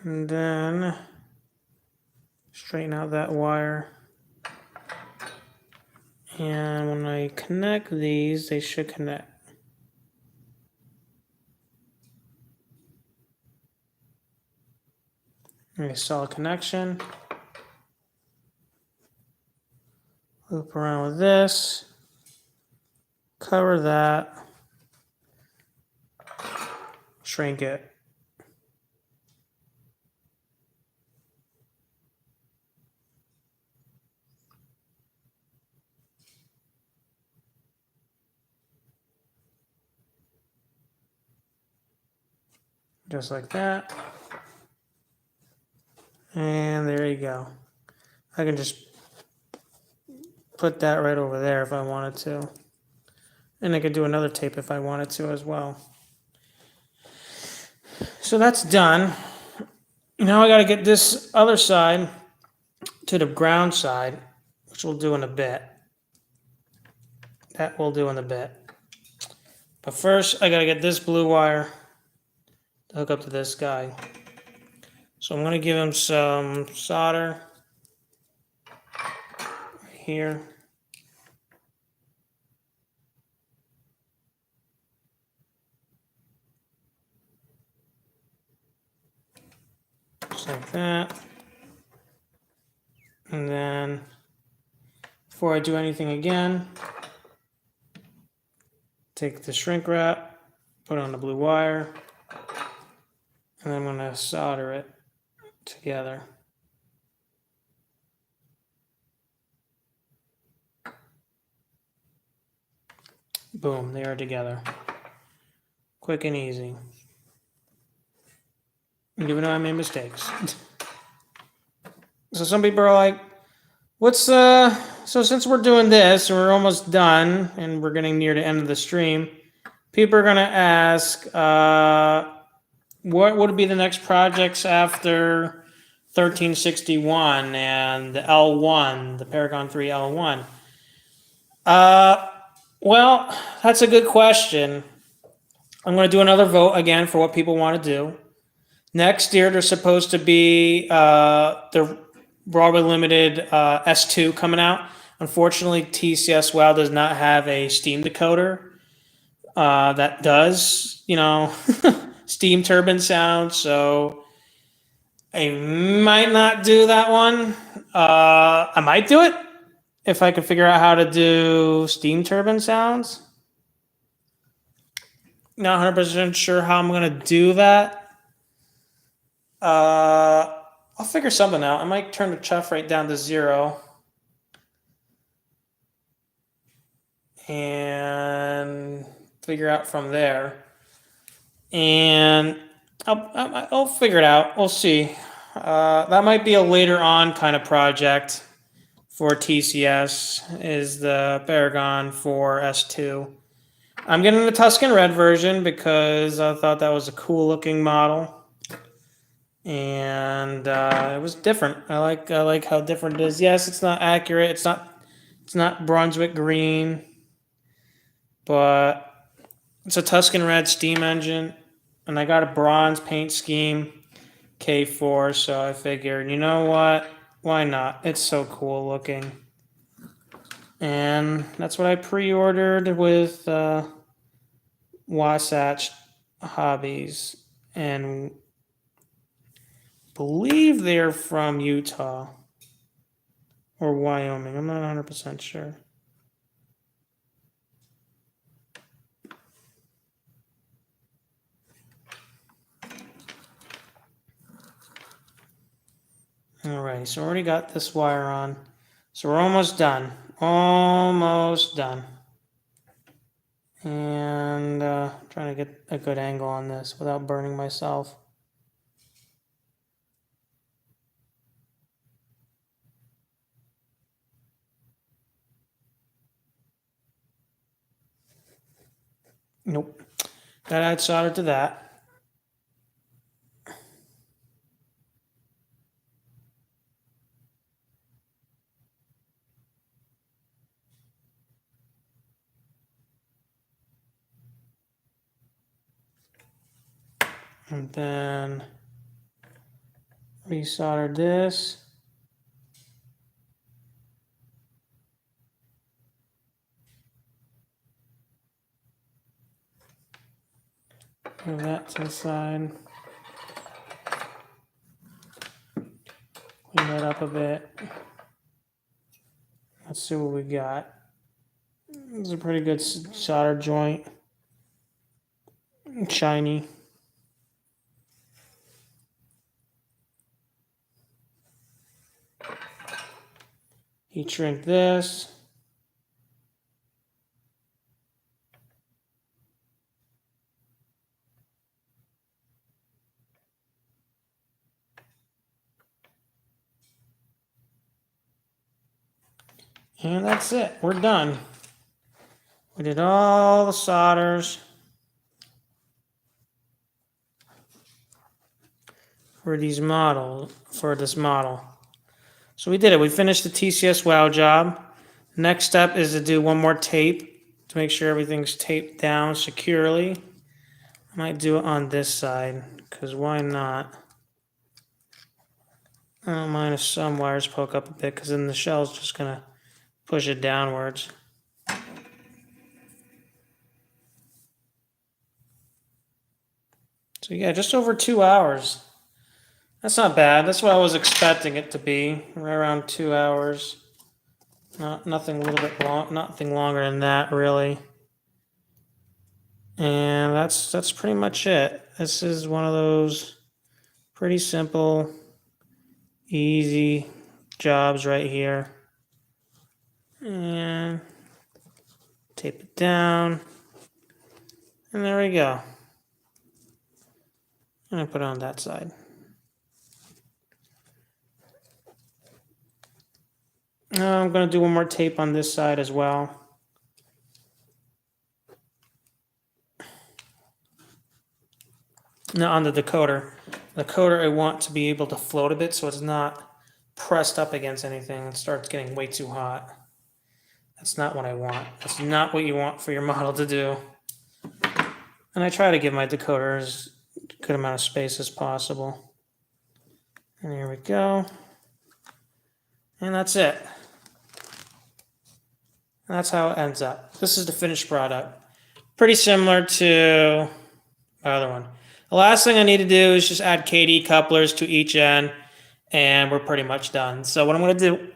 And then straighten out that wire. And when I connect these, they should connect. Okay, solid connection. Loop around with this. Cover that. Shrink it. Just like that. And there you go. I can just put that right over there if I wanted to. And I could do another tape if I wanted to as well. So that's done. Now I got to get this other side to the ground side, which we'll do in a bit. That we'll do in a bit. But first, I got to get this blue wire to hook up to this guy. So I'm going to give him some solder here. Just like that. And then before I do anything again, take the shrink wrap, put it on the blue wire, and then I'm going to solder it together. Boom, they are together. Quick and easy. Even though I made mistakes. So some people are like, so since we're doing this, we're almost done, and we're getting near the end of the stream, people are going to ask, what would be the next projects after 1361 and the L1, the Paragon 3 L1? Well, that's a good question. I'm going to do another vote again for what people want to do. Next year, there's supposed to be the Broadway Limited S2 coming out. Unfortunately, TCS WOW does not have a Steam decoder that does, steam turbine sound, so I might not do that one. I might do it if I can figure out how to do steam turbine sounds. Not 100% sure how I'm going to do that. I'll figure something out. I might turn the chuff rate down to 0. And figure out from there. And I'll figure it out. We'll see. That might be a later on kind of project for TCS, is the Paragon 4 S2. I'm getting the Tuscan Red version because I thought that was a cool looking model. And it was different. I like how different it is. Yes, it's not accurate. It's not Brunswick green, but it's a Tuscan Red steam engine. And I got a bronze paint scheme K4, so I figured, you know what? Why not? It's so cool looking. And that's what I pre-ordered with Wasatch Hobbies. And believe they're from Utah or Wyoming. I'm not 100% sure. Alrighty, so already got this wire on. So we're almost done. Almost done. And trying to get a good angle on this without burning myself. Nope. Gotta add solder to that. And then resolder this. Move that to the side. Clean that up a bit. Let's see what we got. This is a pretty good solder joint. Shiny. Heat shrink this. And that's it. We're done. We did all the solders for this model. So we did it. We finished the TCS WOW job. Next step is to do one more tape to make sure everything's taped down securely. I might do it on this side, because why not? I don't mind if some wires poke up a bit, because then the shell's just going to push it downwards. So yeah, just over 2 hours. That's not bad. That's what I was expecting it to be, right around 2 hours. Nothing a little bit long, nothing longer than that, really. And that's pretty much it. This is one of those pretty simple, easy jobs right here. And tape it down. And there we go. And I put it on that side. Now I'm going to do one more tape on this side as well. Now on the decoder. The decoder I want to be able to float a bit so it's not pressed up against anything and starts getting way too hot. That's not what I want. That's not what you want for your model to do. And I try to give my decoder as good amount of space as possible. And here we go. And that's it. And that's how it ends up. This is the finished product. Pretty similar to my other one. The last thing I need to do is just add KD couplers to each end, and we're pretty much done. So what I'm going to do,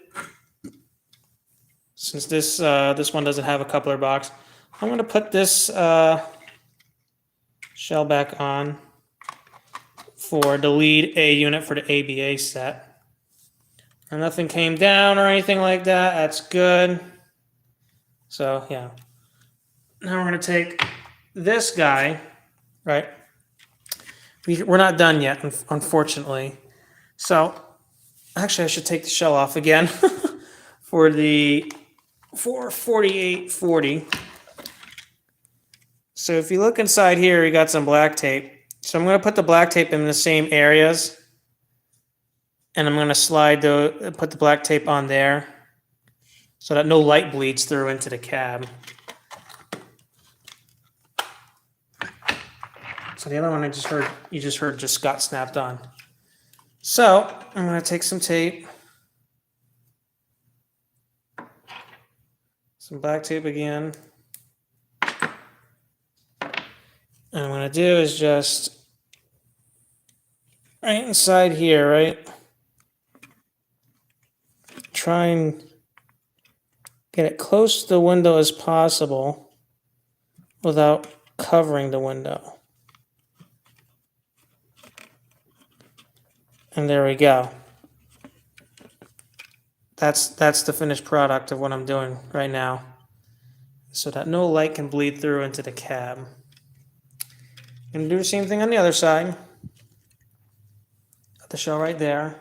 since this one doesn't have a coupler box, I'm going to put this shell back on for the lead A unit for the ABA set. And nothing came down or anything like that. That's good. So yeah. Now we're going to take this guy, right? We're not done yet, unfortunately. So actually I should take the shell off again for the 4840. So if you look inside here, you got some black tape. So I'm going to put the black tape in the same areas. And I'm going to put the black tape on there so that no light bleeds through into the cab. So the other one you just heard just got snapped on. So I'm going to take some tape, some black tape again. And what I'm going to do is just right inside here, right? Try and get it close to the window as possible without covering the window. And there we go. That's the finished product of what I'm doing right now, so that no light can bleed through into the cab. I'm going to do the same thing on the other side. Got the shell right there.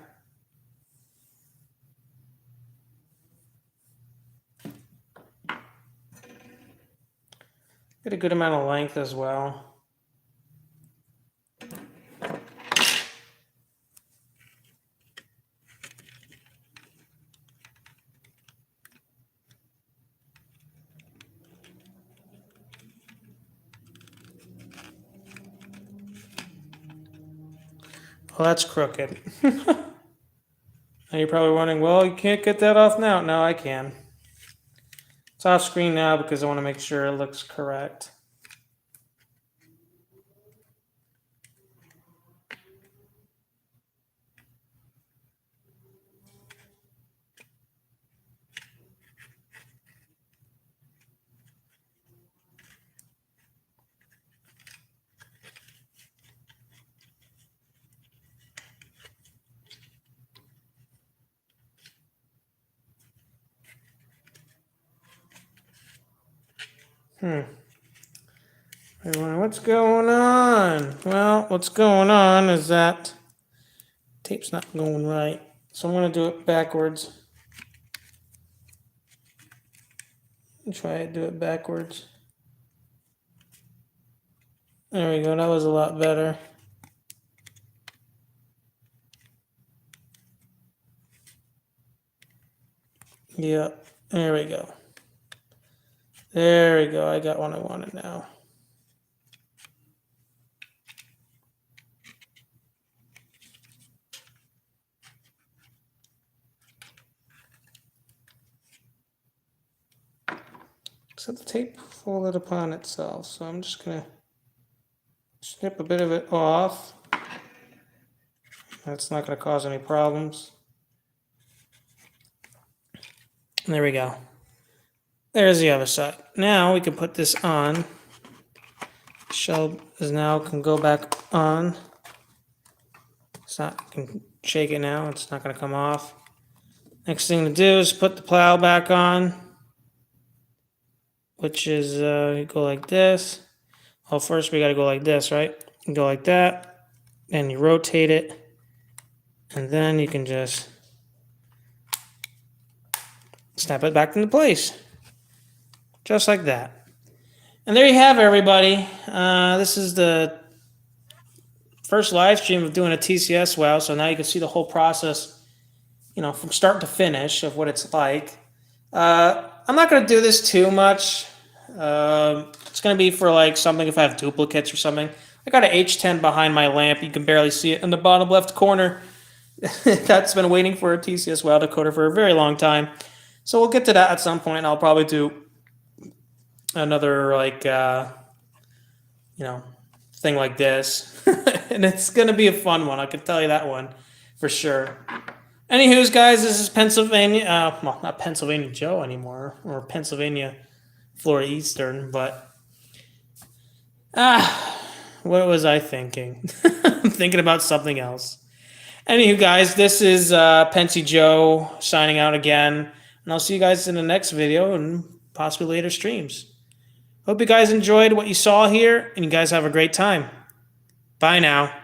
Get a good amount of length as well. Well, that's crooked. Now you're probably wondering, well, you can't get that off now. No, I can. It's off screen now because I want to make sure it looks correct. What's going on? Well, what's going on is that tape's not going right. So I'm going to do it backwards. Try to do it backwards. There we go. That was a lot better. Yep. There we go. There we go. I got what I wanted now. So the tape folded upon itself. So I'm just going to snip a bit of it off. That's not going to cause any problems. And there we go. There's the other side. Now we can put this on. Shell is now can go back on. It's not, you can shake it now. It's not going to come off. Next thing to do is put the plow back on, which is you go like this. Well, first we got to go like this, right? You go like that, and you rotate it, and then you can just snap it back into place, just like that. And there you have it, everybody. This is the first live stream of doing a TCS WOW, so now you can see the whole process, you know, from start to finish of what it's like. I'm not going to do this too much. It's going to be for like something if I have duplicates or something. I got an H10 behind my lamp. You can barely see it in the bottom left corner. That's been waiting for a TCS WOW decoder for a very long time. So we'll get to that at some point. I'll probably do another like, you know, thing like this. And it's going to be a fun one. I can tell you that one for sure. Anywho's, guys, this is Pennsylvania. Well, not Pennsylvania Joe anymore, or Pennsylvania Florida Eastern, but what was I thinking? I'm thinking about something else. Anywho, guys, this is Pensy Joe signing out again, and I'll see you guys in the next video and possibly later streams. Hope you guys enjoyed what you saw here, and you guys have a great time. Bye now.